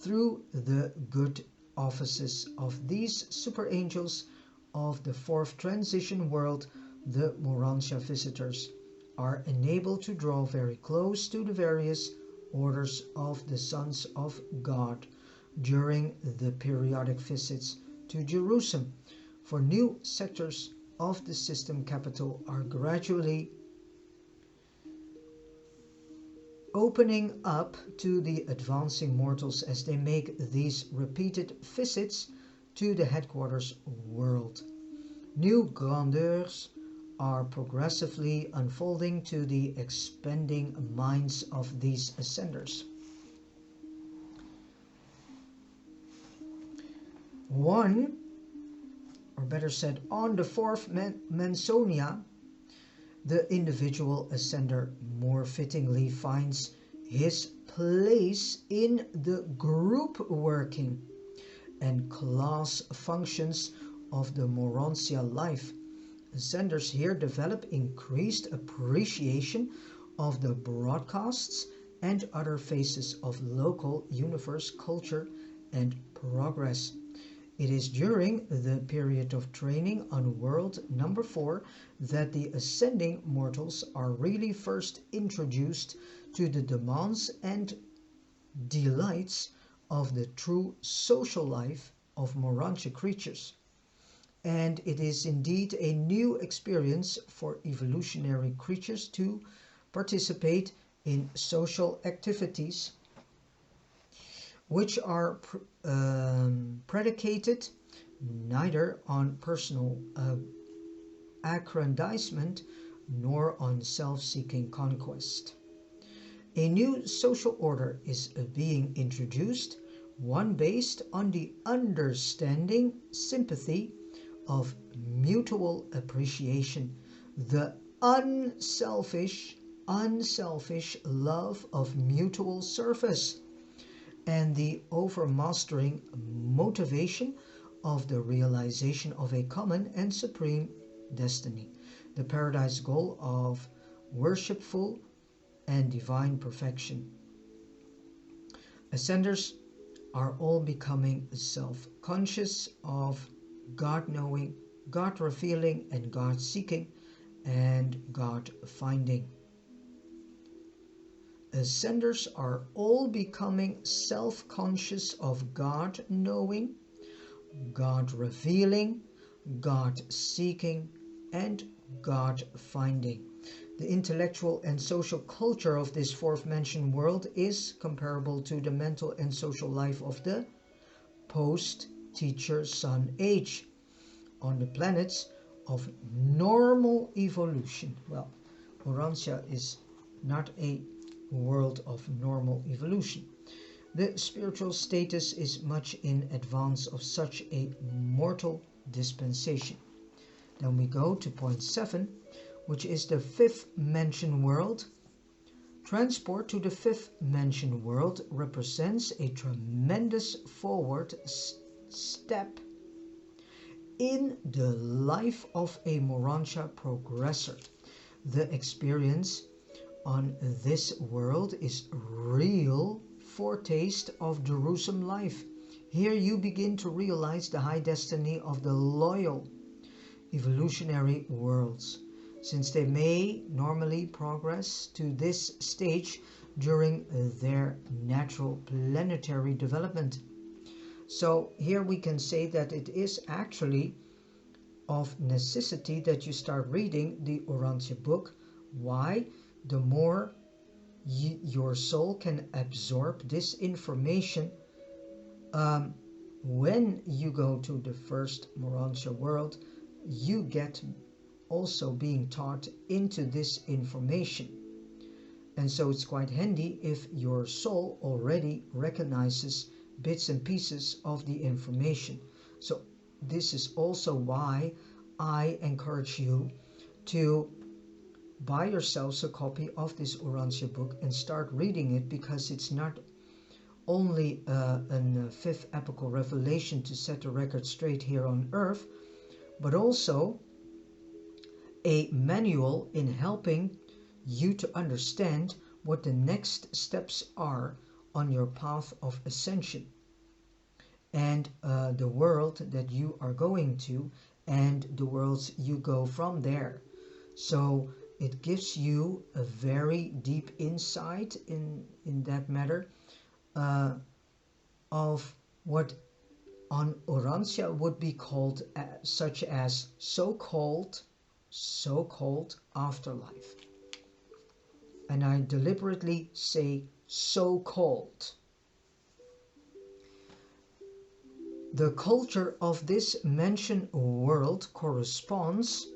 Through the good offices of these super angels of the fourth transition world, the Morontia visitors are enabled to draw very close to the various orders of the sons of God during the periodic visits to Jerusem, for new sectors of the system capital are gradually opening up to the advancing mortals as they make these repeated visits to the headquarters world. New grandeurs are progressively unfolding to the expanding minds of these ascenders. One, or better said, on the fourth Mansonia, the individual ascender more fittingly finds his place in the group working and class functions of the Morontia life. Ascenders here develop increased appreciation of the broadcasts and other phases of local universe culture and progress. It is during the period of training on world number 4 that the ascending mortals are really first introduced to the demands and delights of the true social life of Morontia creatures. And it is indeed a new experience for evolutionary creatures to participate in social activities which are predicated neither on personal aggrandizement nor on self-seeking conquest. A new social order is being introduced, one based on the understanding, sympathy of mutual appreciation, the unselfish love of mutual service, and the overmastering motivation of the realization of a common and supreme destiny, the paradise goal of worshipful and divine perfection. Ascenders are all becoming self-conscious of God-knowing, God-revealing, and God-seeking, and God-finding. Ascenders are all becoming self-conscious of God-knowing, God-revealing, God-seeking, and God-finding. The intellectual and social culture of this fourth mentioned world is comparable to the mental and social life of the post-teacher sun age on the planets of normal evolution. Well, Urantia is not a world of normal evolution. The spiritual status is much in advance of such a mortal dispensation. Then we go to point 7, which is the fifth mentioned world. Transport to the fifth mentioned world represents a tremendous forward step in the life of a Urantia progressor. The experience on this world is real foretaste of Jerusem life. Here you begin to realize the high destiny of the loyal evolutionary worlds, since they may normally progress to this stage during their natural planetary development. So here we can say that it is actually of necessity that you start reading the Urantia book. Why? The more your soul can absorb this information, when you go to the first Urantia world, you get also being taught into this information. And so it's quite handy if your soul already recognizes bits and pieces of the information. So this is also why I encourage you to buy yourselves a copy of this Urantia book and start reading it, because it's not only a fifth epical revelation to set the record straight here on earth, but also a manual in helping you to understand what the next steps are on your path of ascension, and the world that you are going to, and the worlds you go from there. So it gives you a very deep insight in that matter of what on Urantia would be called such as so-called afterlife. And I deliberately say so-called. The culture of this mentioned world corresponds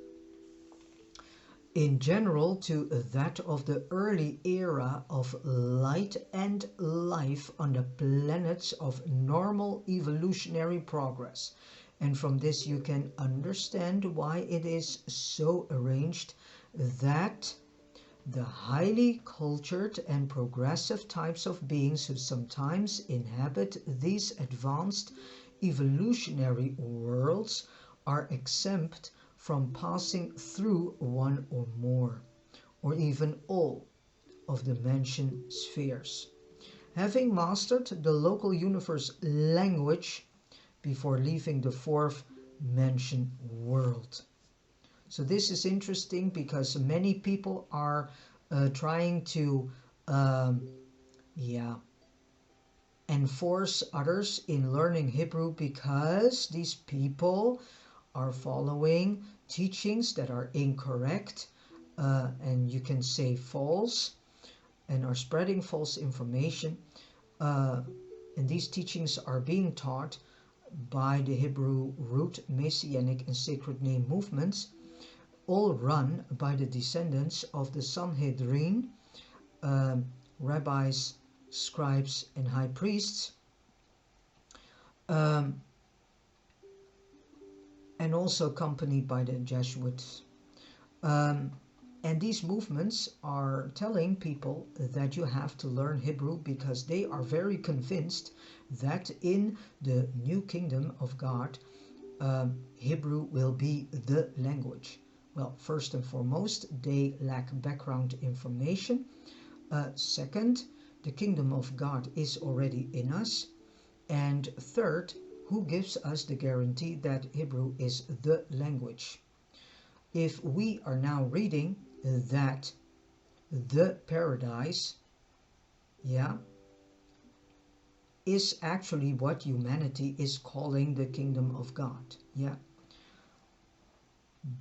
in general to that of the early era of light and life on the planets of normal evolutionary progress. And from this you can understand why it is so arranged that the highly cultured and progressive types of beings who sometimes inhabit these advanced evolutionary worlds are exempt from passing through one or more, or even all, of the mentioned spheres, having mastered the local universe language before leaving the fourth mentioned world. So this is interesting because many people are trying to enforce others in learning Hebrew, because these people are following teachings that are incorrect, and you can say false, and are spreading false information. And these teachings are being taught by the Hebrew root, Messianic, and sacred name movements, all run by the descendants of the Sanhedrin, rabbis, scribes, and high priests, and also accompanied by the Jesuits. And these movements are telling people that you have to learn Hebrew because they are very convinced that in the new kingdom of God, Hebrew will be the language. Well, first and foremost, they lack background information. Second, the kingdom of God is already in us. And third, who gives us the guarantee that Hebrew is the language? If we are now reading that the paradise, is actually what humanity is calling the kingdom of God,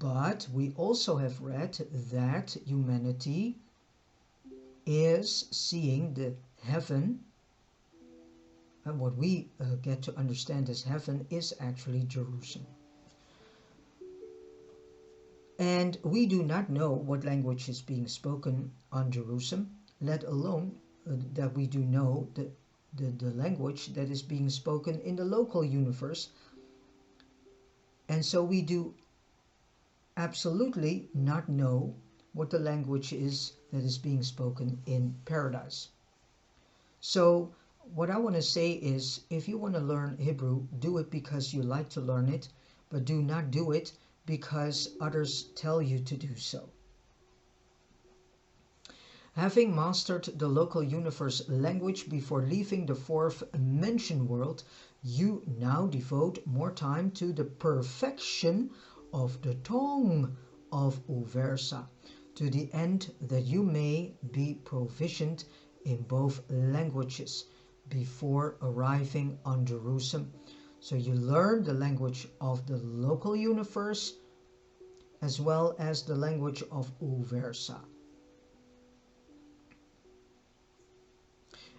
but we also have read that humanity is seeing the heaven, and what we get to understand as heaven is actually Jerusalem. And we do not know what language is being spoken on Jerusalem, let alone that we do know the language that is being spoken in the local universe. And so we do absolutely not know what the language is that is being spoken in paradise. So what I want to say is, if you want to learn Hebrew, do it because you like to learn it, but do not do it because others tell you to do so. Having mastered the local universe language before leaving the fourth mentioned world, you now devote more time to the perfection of the tongue of Uversa, to the end that you may be proficient in both languages before arriving on Jerusalem. So you learn the language of the local universe as well as the language of Uversa.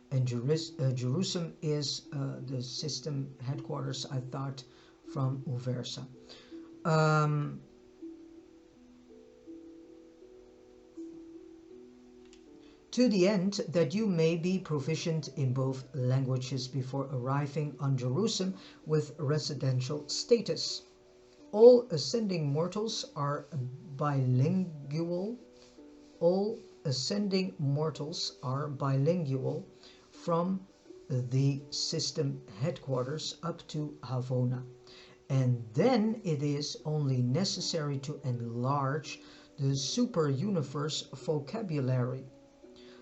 And Jerusem is the system headquarters, I thought, from Uversa. To the end that you may be proficient in both languages before arriving on Jerusalem with residential status. All ascending mortals are bilingual. All ascending mortals are bilingual from the system headquarters up to Havona. And then it is only necessary to enlarge the super-universe vocabulary,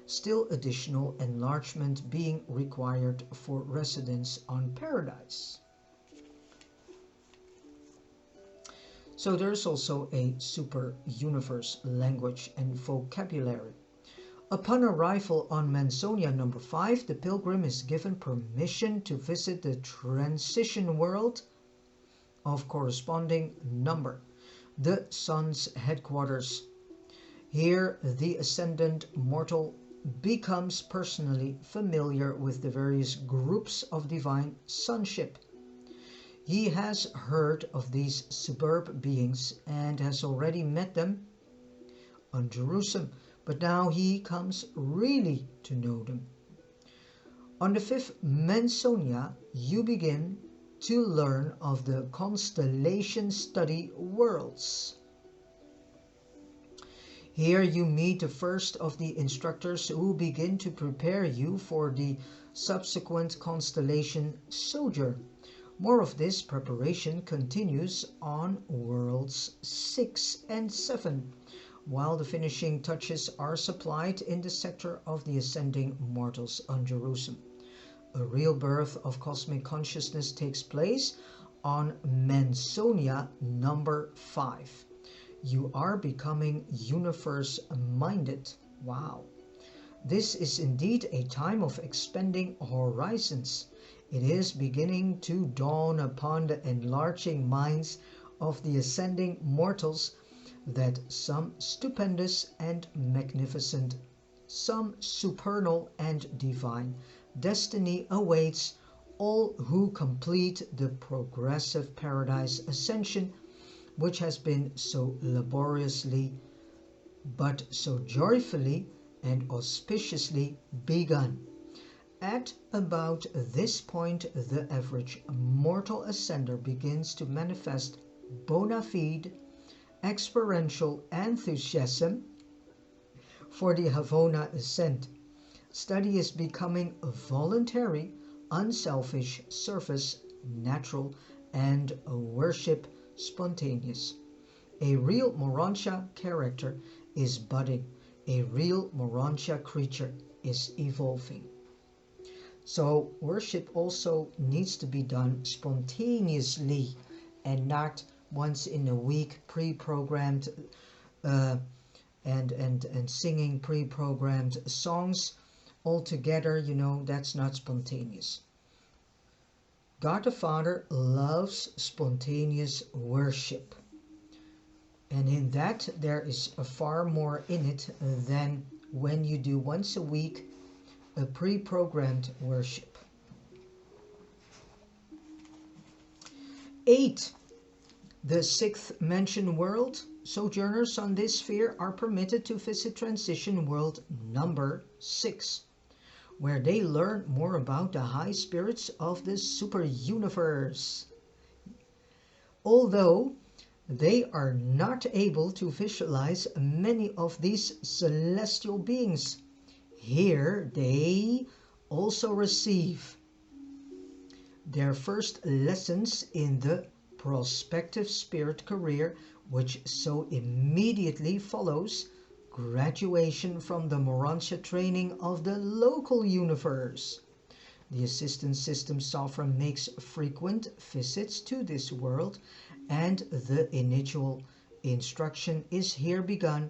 still additional enlargement being required for residence on paradise. So there's also a super-universe language and vocabulary. Upon arrival on Mansonia number 5, the pilgrim is given permission to visit the transition world of corresponding number, the sun's headquarters. Here the ascendant mortal becomes personally familiar with the various groups of divine sonship. He has heard of these superb beings and has already met them on Jerusalem, but now he comes really to know them. On the 5th Mansonia, you begin to learn of the constellation study worlds. Here you meet the first of the instructors who begin to prepare you for the subsequent constellation sojourn. More of this preparation continues on worlds 6 and 7, while the finishing touches are supplied in the sector of the ascending mortals on Jerusalem. A real birth of cosmic consciousness takes place on Mansonia number 5. You are becoming universe-minded. Wow. This is indeed a time of expanding horizons. It is beginning to dawn upon the enlarging minds of the ascending mortals that some stupendous and magnificent, some supernal and divine destiny awaits all who complete the progressive paradise ascension which has been so laboriously but so joyfully and auspiciously begun. At about this point, the average mortal ascender begins to manifest bona fide experiential enthusiasm for the Havona ascent. Study is becoming voluntary, unselfish, service natural, and worship spontaneous. A real Morantia character is budding. A real Morantia creature is evolving. So worship also needs to be done spontaneously and not once in a week pre-programmed and singing pre-programmed songs all together. That's not spontaneous. God the Father loves spontaneous worship, and in that there is far more in it than when you do once a week a pre-programmed worship. 8. The sixth mentioned world. Sojourners on this sphere are permitted to visit transition world number 6, where they learn more about the high spirits of the super universe. Although they are not able to visualize many of these celestial beings, here they also receive their first lessons in the prospective spirit career, which so immediately follows graduation from the Morantia training of the local universe. The assistance system software makes frequent visits to this world, and the initial instruction is here begun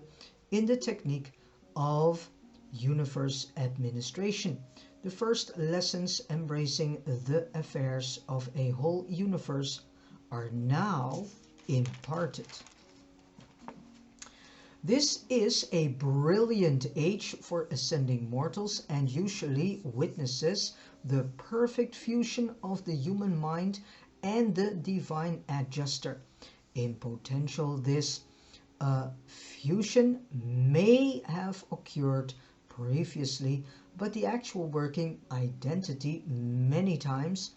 in the technique of universe administration. The first lessons embracing the affairs of a whole universe are now imparted. This is a brilliant age for ascending mortals and usually witnesses the perfect fusion of the human mind and the divine adjuster. In potential, this fusion may have occurred previously, but the actual working identity many times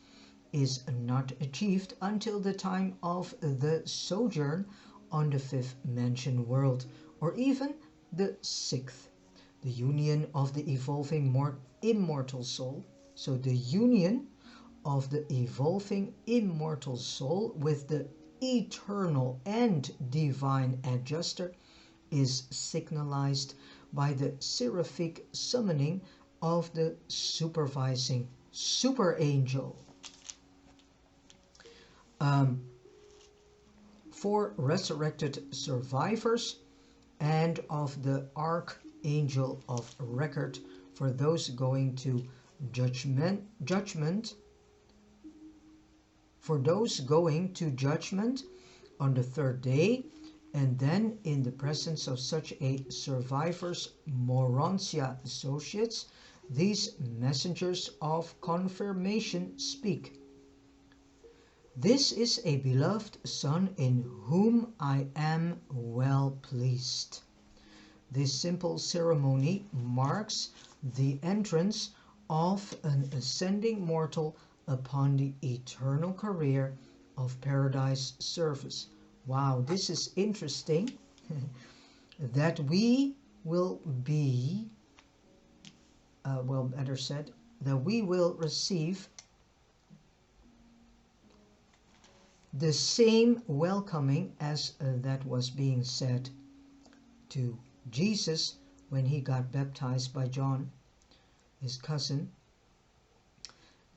is not achieved until the time of the sojourn on the fifth mentioned world, or even the sixth, the union of the evolving immortal soul. So the union of the evolving immortal soul with the eternal and divine adjuster is signalized by the seraphic summoning of the supervising super angel. For resurrected survivors, and of the archangel of record for those going to judgment for those going to judgment on the third day, and then in the presence of such a survivor's Morantia associates, these messengers of confirmation speak. This is a beloved Son in whom I am well pleased. This simple ceremony marks the entrance of an ascending mortal upon the eternal career of paradise service. Wow, this is interesting. That we will be, better said, that we will receive the same welcoming as that was being said to Jesus when he got baptized by John, his cousin.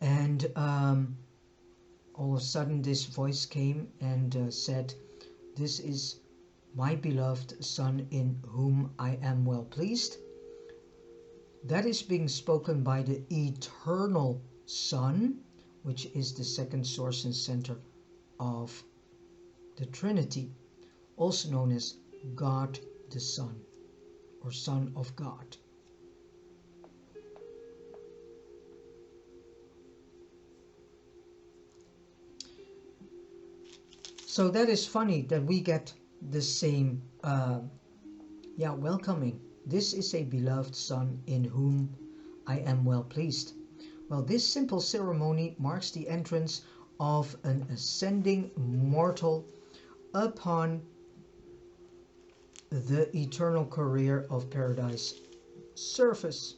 And all of a sudden this voice came and said, "This is my beloved Son in whom I am well pleased." That is being spoken by the eternal Son, which is the second source and center of the Trinity, also known as God the Son, or Son of God. So that is funny that we get the same, welcoming. This is a beloved Son in whom I am well pleased. Well, this simple ceremony marks the entrance of an ascending mortal upon the eternal career of paradise surface.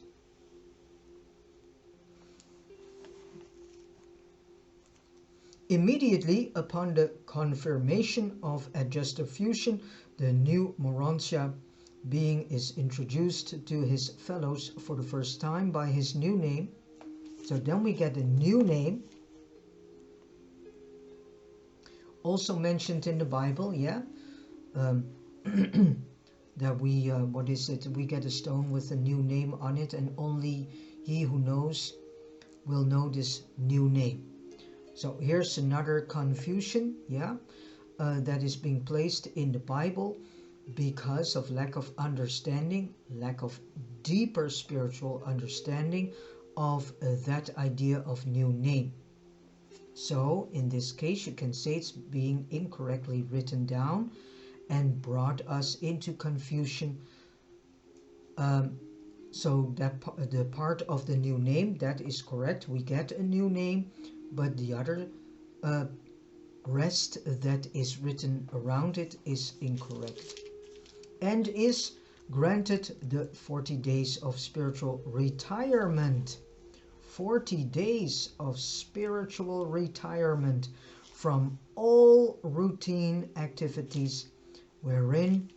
Immediately upon the confirmation of adjusted fusion, the new Urantia being is introduced to his fellows for the first time by his new name. So then we get a new name, also mentioned in the Bible, that we, we get a stone with a new name on it, and only he who knows will know this new name. So here's another confusion, that is being placed in the Bible because of lack of understanding, lack of deeper spiritual understanding of that idea of new name. So in this case, you can say it's being incorrectly written down and brought us into confusion. So that the part of the new name, that is correct. We get a new name, but the other rest that is written around it is incorrect. And is granted the 40 days of spiritual retirement. 40 days of spiritual retirement from all routine activities, wherein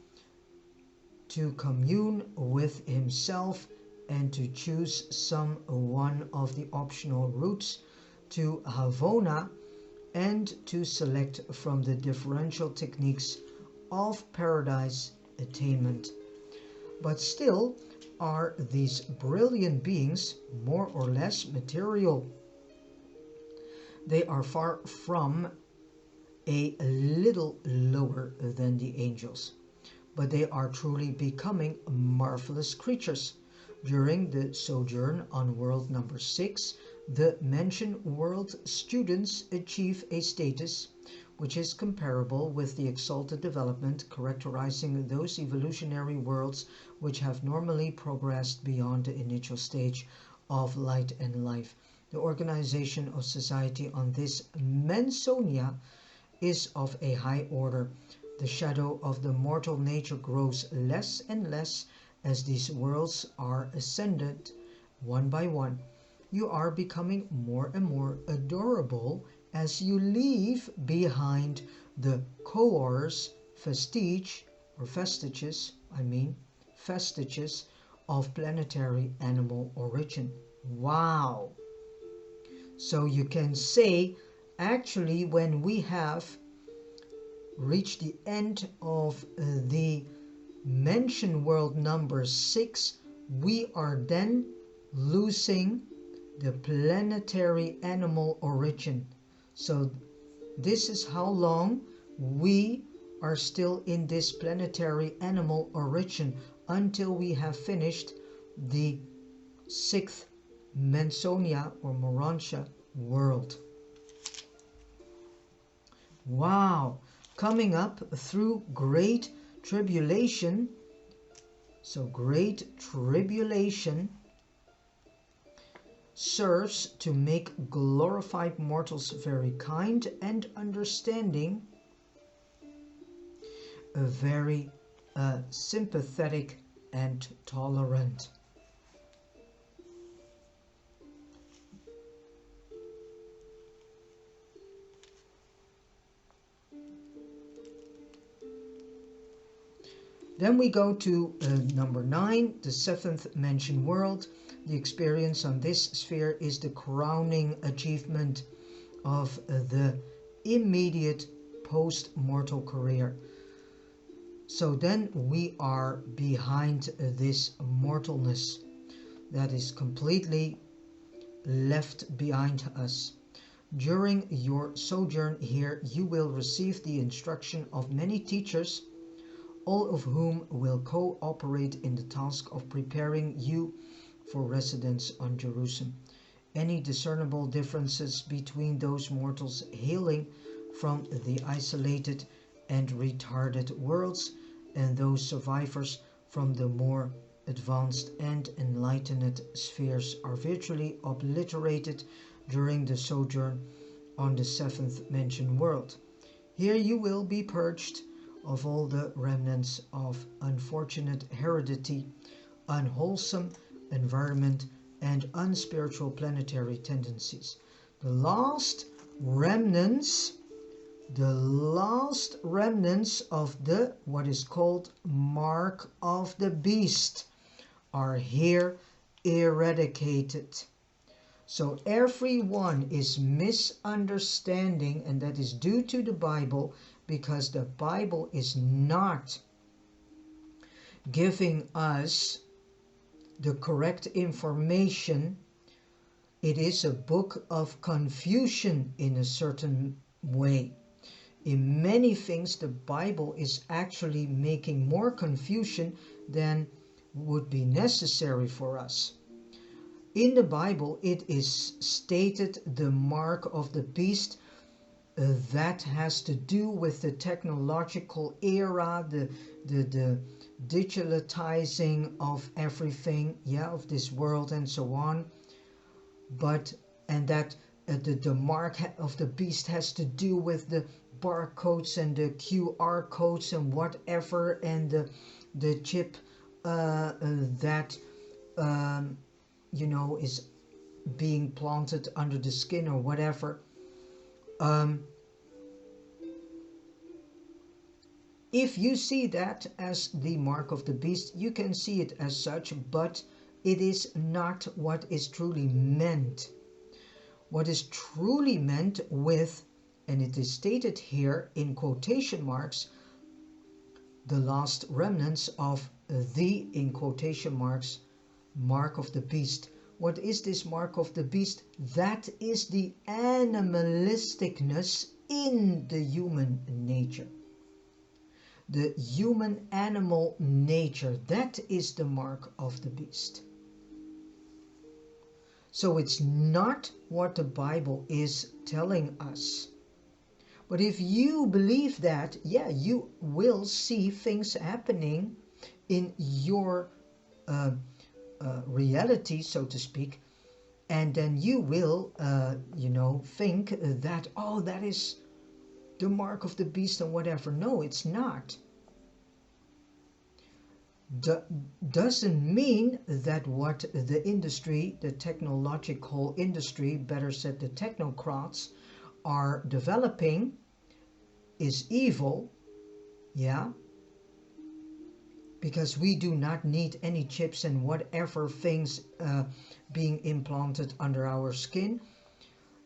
to commune with himself and to choose some one of the optional routes to Havona, and to select from the differential techniques of paradise attainment. But still are these brilliant beings more or less material. They are far from a little lower than the angels, but they are truly becoming marvelous creatures. During the sojourn on world number 6, the mentioned world students achieve a status which is comparable with the exalted development characterizing those evolutionary worlds which have normally progressed beyond the initial stage of light and life. The organization of society on this Mensonia is of a high order. The shadow of the mortal nature grows less and less as these worlds are ascended one by one. You are becoming more and more adorable as you leave behind the coarse vestiges of planetary animal origin. Wow! So you can say, actually, when we have reached the end of the mention world number 6, we are then losing the planetary animal origin. So this is how long we are still in this planetary animal origin until we have finished the 6th Mensonia or Urantia world. Wow! Coming up through great tribulation. So great tribulation serves to make glorified mortals very kind and understanding, very sympathetic and tolerant. Then we go to number 9, the 7th mentioned world. The experience on this sphere is the crowning achievement of the immediate post-mortal career. So then we are behind this mortalness that is completely left behind us. During your sojourn here, you will receive the instruction of many teachers, all of whom will cooperate in the task of preparing you for residence on Jerusem. Any discernible differences between those mortals hailing from the isolated and retarded worlds, and those survivors from the more advanced and enlightened spheres are virtually obliterated during the sojourn on the seventh mentioned world. Here you will be purged of all the remnants of unfortunate heredity, unwholesome environment, and unspiritual planetary tendencies. The last remnants of the what is called mark of the beast are here eradicated. So everyone is misunderstanding, and that is due to the Bible, because the Bible is not giving us the correct information. It is a book of confusion in a certain way. In many things, the Bible is actually making more confusion than would be necessary for us. In the Bible, it is stated the mark of the beast. That has to do with the technological era, the digitalizing of everything, of this world and so on. And that the mark of the beast has to do with the barcodes and the QR codes and whatever, and the chip that is being planted under the skin or whatever. If you see that as the mark of the beast, you can see it as such, but it is not what is truly meant. What is truly meant with, and it is stated here in quotation marks, the last remnants of the, in quotation marks, mark of the beast. What is this mark of the beast? That is the animalisticness in the human nature. The human animal nature, that is the mark of the beast. So it's not what the Bible is telling us. But if you believe that, you will see things happening in your reality, so to speak, and then you will, think that, that is the mark of the beast and whatever. No, it's not. Doesn't mean that what the industry, the technological industry, better said the technocrats, are developing is evil, because we do not need any chips and whatever things being implanted under our skin.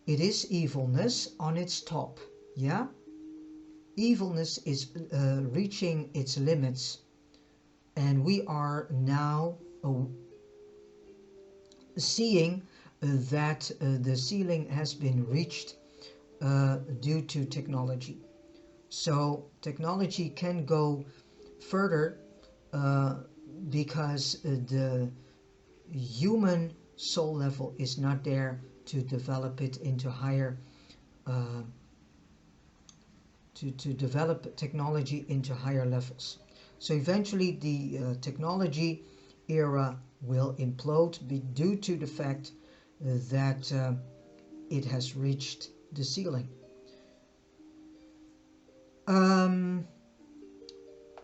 It is evilness on its top, Evilness is reaching its limits, and we are now seeing that the ceiling has been reached due to technology. So technology can go further because the human soul level is not there to develop it into higher, to develop technology into higher levels. So eventually the technology era will implode due to the fact that it has reached the ceiling.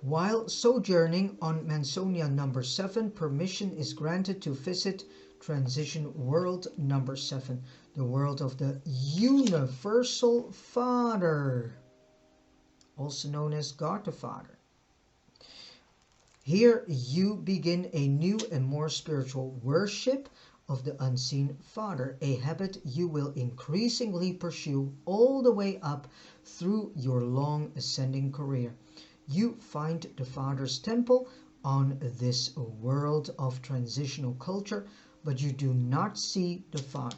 While sojourning on Mansonia number 7, permission is granted to visit transition world number 7, the world of the Universal Father, also known as God the Father. Here you begin a new and more spiritual worship of the unseen Father, a habit you will increasingly pursue all the way up through your long ascending career. You find the Father's temple on this world of transitional culture, but you do not see the Father.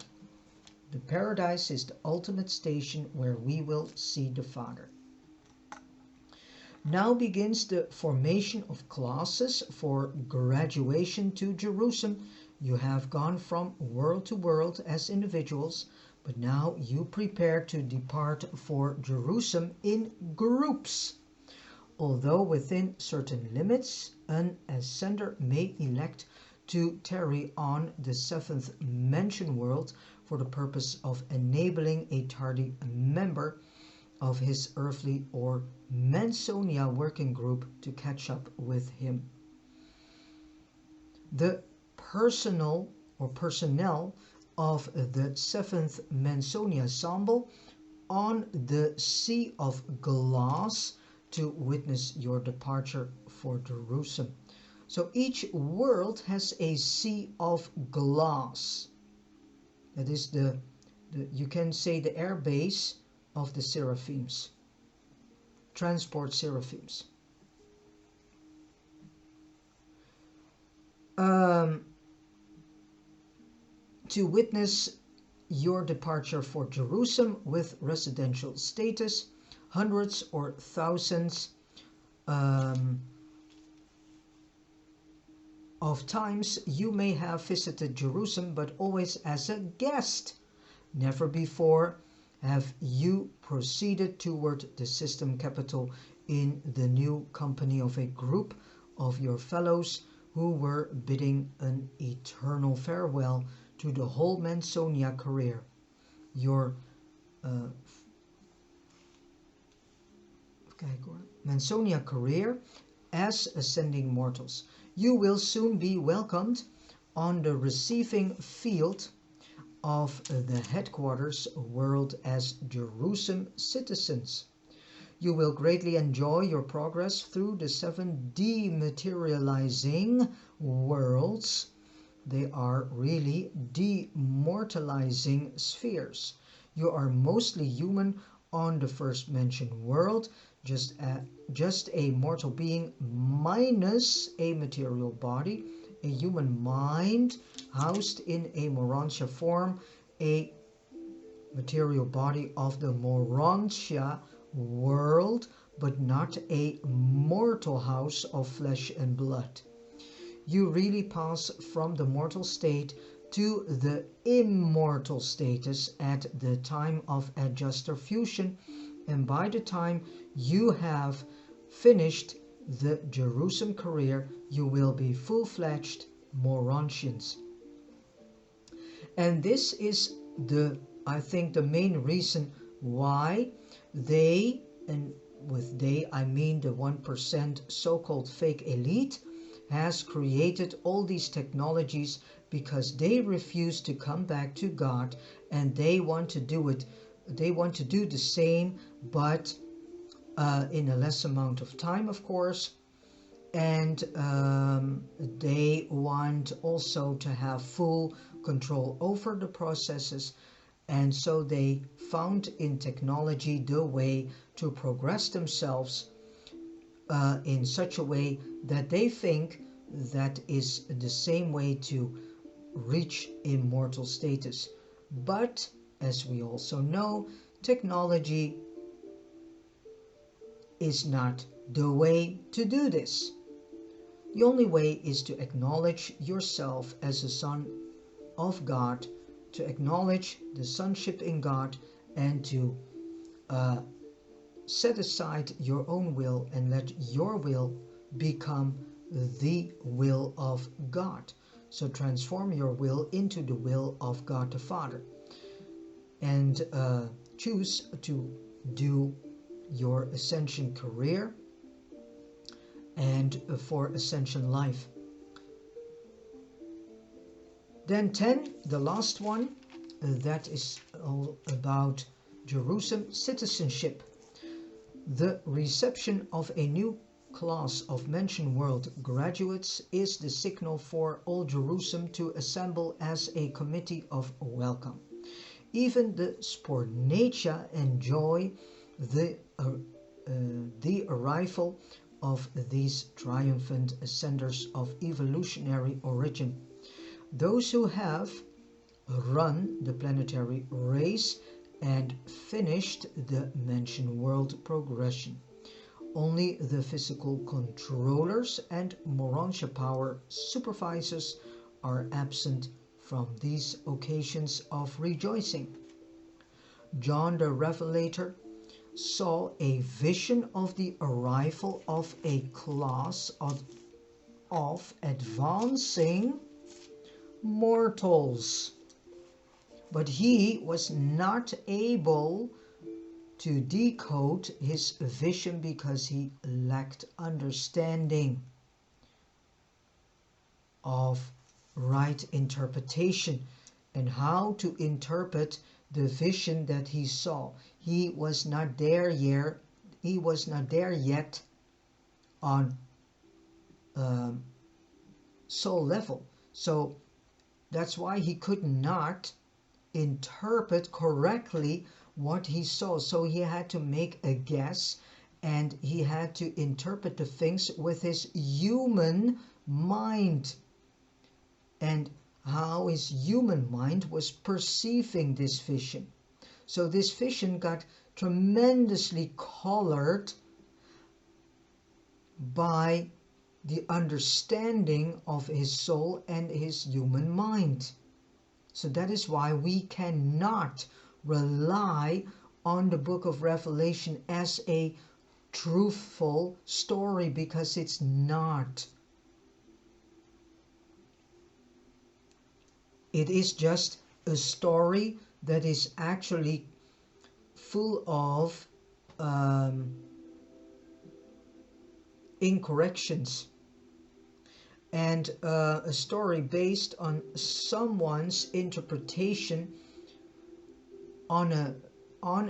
The paradise is the ultimate station where we will see the Father. Now begins the formation of classes for graduation to Jerusem. You have gone from world to world as individuals, But now you prepare to depart for Jerusem in groups. Although within certain limits, an ascender may elect to tarry on the seventh mention world for the purpose of enabling a tardy member of his earthly or Mansonia working group to catch up with him. The personnel of the seventh Mansonia ensemble on the Sea of Glass to witness your departure for Jerusem. So each world has a Sea of Glass. That is you can say the air base of the seraphims, transport seraphims. To witness your departure for Jerusem with residential status, hundreds or thousands of times you may have visited Jerusem, but always as a guest. Never before have you proceeded toward the system capital in the new company of a group of your fellows who were bidding an eternal farewell to the whole Mansonia career. Your Mansonia career as ascending mortals. You will soon be welcomed on the receiving field of the headquarters world as Jerusem citizens. You will greatly enjoy your progress through the 7 dematerializing worlds. They are really demortalizing spheres. You are mostly human on the first mentioned world, just a mortal being minus a material body, a human mind housed in a Morantia form, a material body of the Morantia world, but not a mortal house of flesh and blood. You really pass from the mortal state to the immortal status at the time of adjuster fusion, and by the time you have finished the Jerusem career, you will be full-fledged Morantians. And this is I think the main reason why they, and with they I mean the 1% so-called fake elite, has created all these technologies, because they refuse to come back to God, and they want to do it. They want to do the same, but in a less amount of time, of course. And they want also to have full control over the processes. And so they found in technology the way to progress themselves in such a way that they think that is the same way to reach immortal status. But as we also know, technology is not the way to do this. The only way is to acknowledge yourself as a son of God, to acknowledge the sonship in God, and to set aside your own will and let your will become the will of God. So transform your will into the will of God the Father, and choose to do your ascension career and for ascension life. Then 10, the last one, that is all about Jerusem citizenship. The reception of a new class of mention world graduates is the signal for all Jerusem to assemble as a committee of welcome. Even the Spornatia enjoy the arrival of these triumphant ascenders of evolutionary origin. Those who have run the planetary race and finished the mention world progression. Only the physical controllers and Morantia power supervisors are absent from these occasions of rejoicing. John the Revelator saw a vision of the arrival of a class of advancing mortals. But he was not able to decode his vision because he lacked understanding of right interpretation and how to interpret the vision that he saw. He was not there yet on soul level. So that's why he could not interpret correctly what he saw. So he had to make a guess, and he had to interpret the things with his human mind and how his human mind was perceiving this vision. So this vision got tremendously colored by the understanding of his soul and his human mind. So that is why we cannot rely on the book of Revelation as a truthful story, because it's not. It is just a story that is actually full of incorrections, and a story based on someone's interpretation on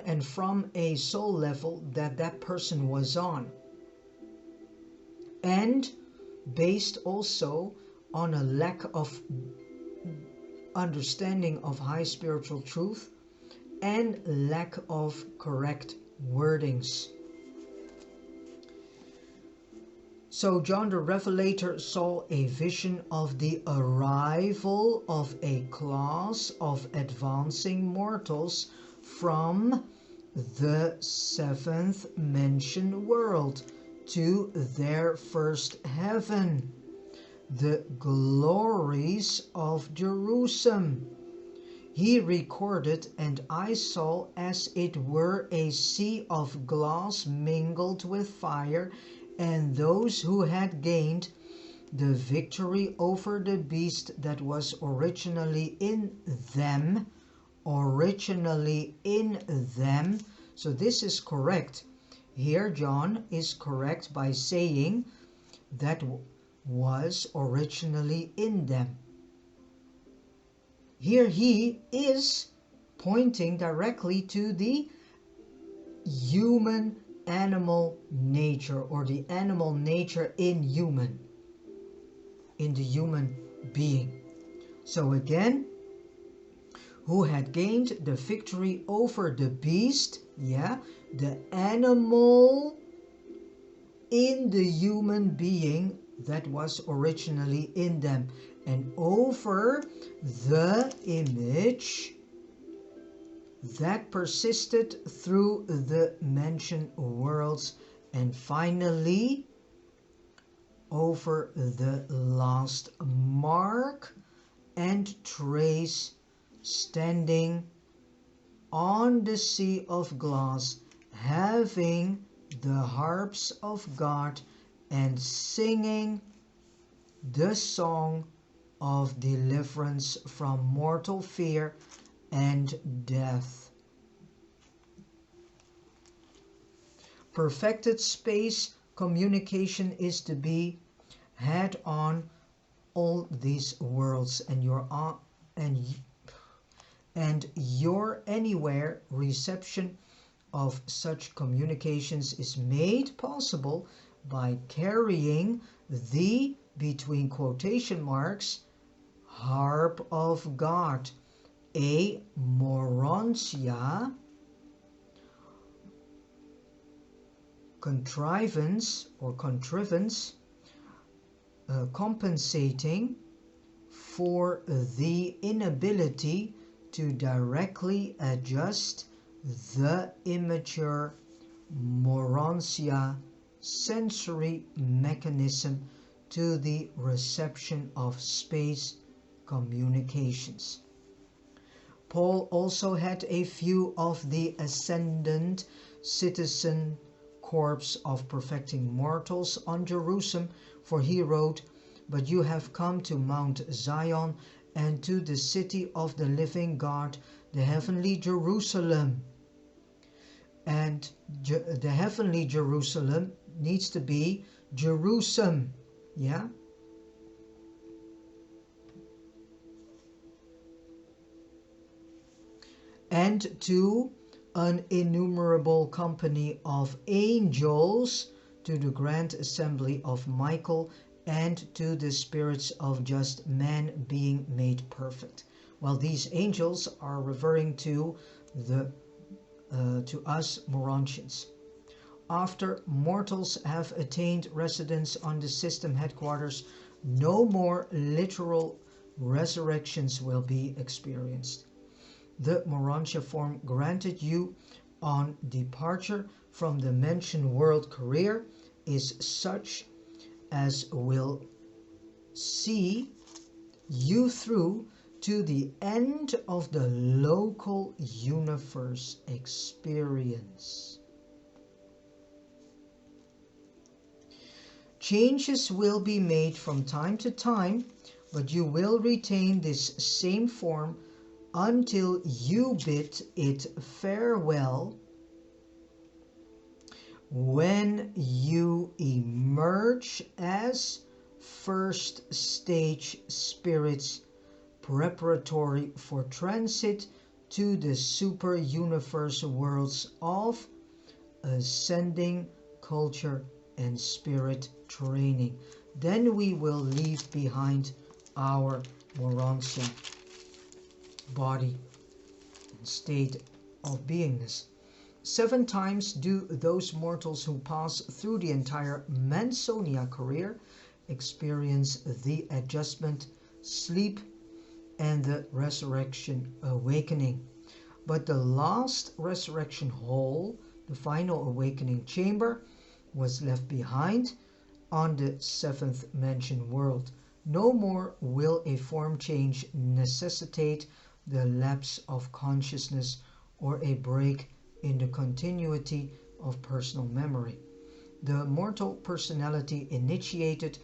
and from a soul level that person was on, and based also on a lack of understanding of high spiritual truth and lack of correct wordings. So John the Revelator saw a vision of the arrival of a class of advancing mortals from the seventh mentioned world to their first heaven, the glories of Jerusem. He recorded, and I saw as it were a sea of glass mingled with fire, and those who had gained the victory over the beast that was originally in them. So this is correct. Here John is correct by saying that was originally in them. Here he is pointing directly to the human animal nature, or the animal nature in the human being. So again, who had gained the victory over the beast, the animal in the human being that was originally in them, and over the image that persisted through the mentioned worlds, and finally over the last mark and trace standing on the sea of glass, having the harps of God and singing the song of deliverance from mortal fear and death. Perfected space communication is to be had on all these worlds, and your anywhere reception of such communications is made possible by carrying the, between quotation marks, harp of God, a Urantia contrivance compensating for the inability to directly adjust the immature Urantia sensory mechanism to the reception of space communications. Paul also had a view of the ascendant citizen corps of perfecting mortals on Jerusem, for he wrote, "But you have come to Mount Zion and to the city of the living God, the heavenly Jerusalem." And the heavenly Jerusalem needs to be Jerusem, yeah? And to an innumerable company of angels, to the grand assembly of Michael, and to the spirits of just men being made perfect. Well, these angels are referring to us Morontians. After mortals have attained residence on the system headquarters, no more literal resurrections will be experienced. The Morontia form granted you on departure from the mentioned world career is such as will see you through to the end of the local universe experience. Changes will be made from time to time, but you will retain this same form until you bid it farewell when you emerge as first stage spirits preparatory for transit to the super universe worlds of ascending culture and spirit training. Then we will leave behind our Morontia body and state of beingness. 7 times do those mortals who pass through the entire Mansonia career experience the adjustment, sleep, and the resurrection awakening. But the last resurrection hall, the final awakening chamber, was left behind on the 7th mentioned world. No more will a form change necessitate the lapse of consciousness or a break in the continuity of personal memory. The mortal personality initiated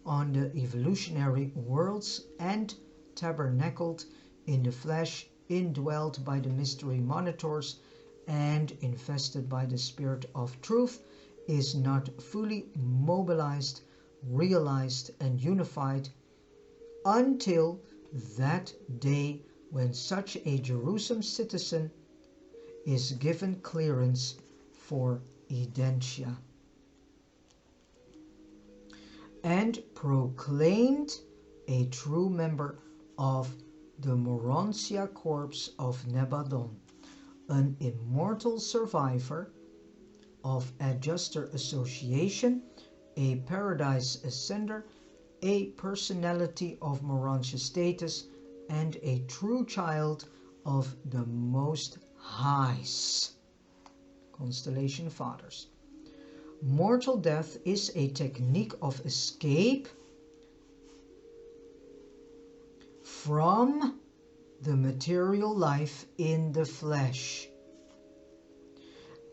on the evolutionary worlds and tabernacled in the flesh, indwelt by the mystery monitors and infested by the spirit of truth, is not fully mobilized, realized, and unified until that day when such a Jerusem citizen is given clearance for Urantia and proclaimed a true member of the Morontia Corps of Nebadon, an immortal survivor of Adjuster Association, a Paradise Ascender, a personality of Morontia status, and a true child of the Most High's Constellation Fathers. Mortal death is a technique of escape from the material life in the flesh,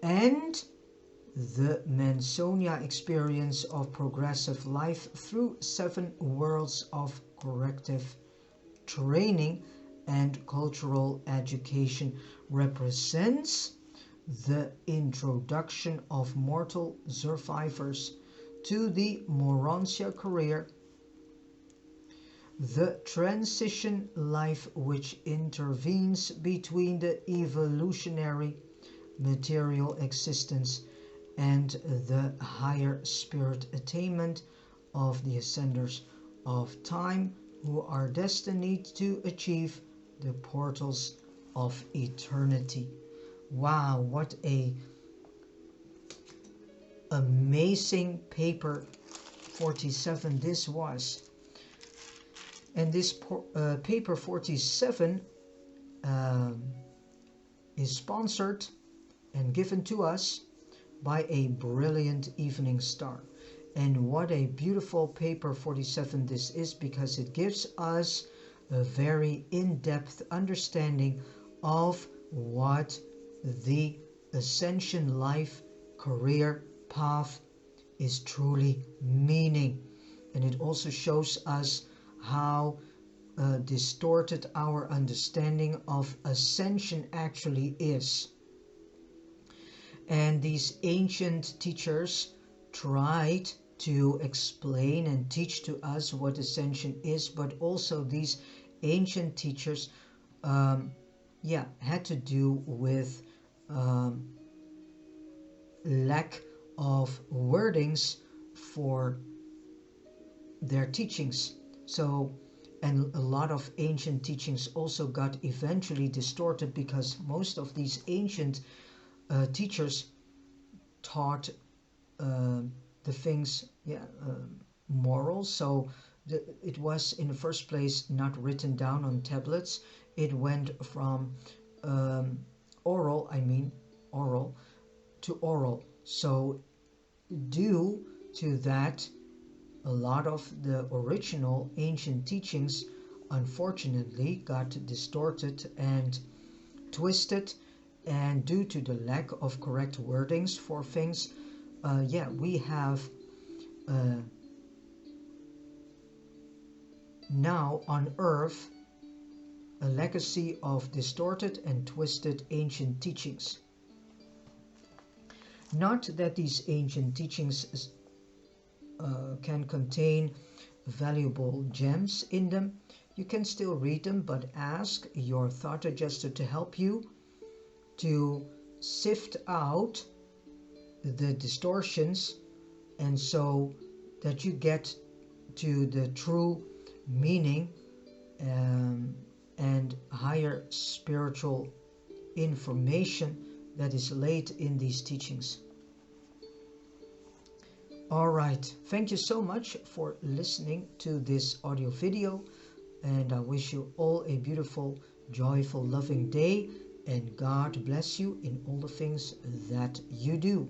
and the Mansonia experience of progressive life through 7 worlds of corrective training and cultural education represents the introduction of mortal survivors to the Morontia career, the transition life which intervenes between the evolutionary material existence and the higher spirit attainment of the ascenders of time who are destined to achieve the portals of eternity. Wow, what a amazing paper 47 this was. And this paper 47 is sponsored and given to us by a brilliant evening star. And what a beautiful paper 47 this is, because it gives us a very in-depth understanding of what the ascension life career path is truly meaning. And it also shows us how distorted our understanding of ascension actually is. And these ancient teachers tried to explain and teach to us what ascension is, but also these ancient teachers had to do with lack of wordings for their teachings. So, and a lot of ancient teachings also got eventually distorted, because most of these ancient teachers taught the things moral. So it was in the first place not written down on tablets. It went from oral to oral. So due to that, a lot of the original ancient teachings unfortunately got distorted and twisted, and due to the lack of correct wordings for things, we have now on earth a legacy of distorted and twisted ancient teachings. Not that these ancient teachings can contain valuable gems in them. You can still read them, but ask your thought adjuster to help you to sift out the distortions, and so that you get to the true meaning and higher spiritual information that is laid in these teachings. All right, thank you so much for listening to this audio video, and I wish you all a beautiful, joyful, loving day, and God bless you in all the things that you do.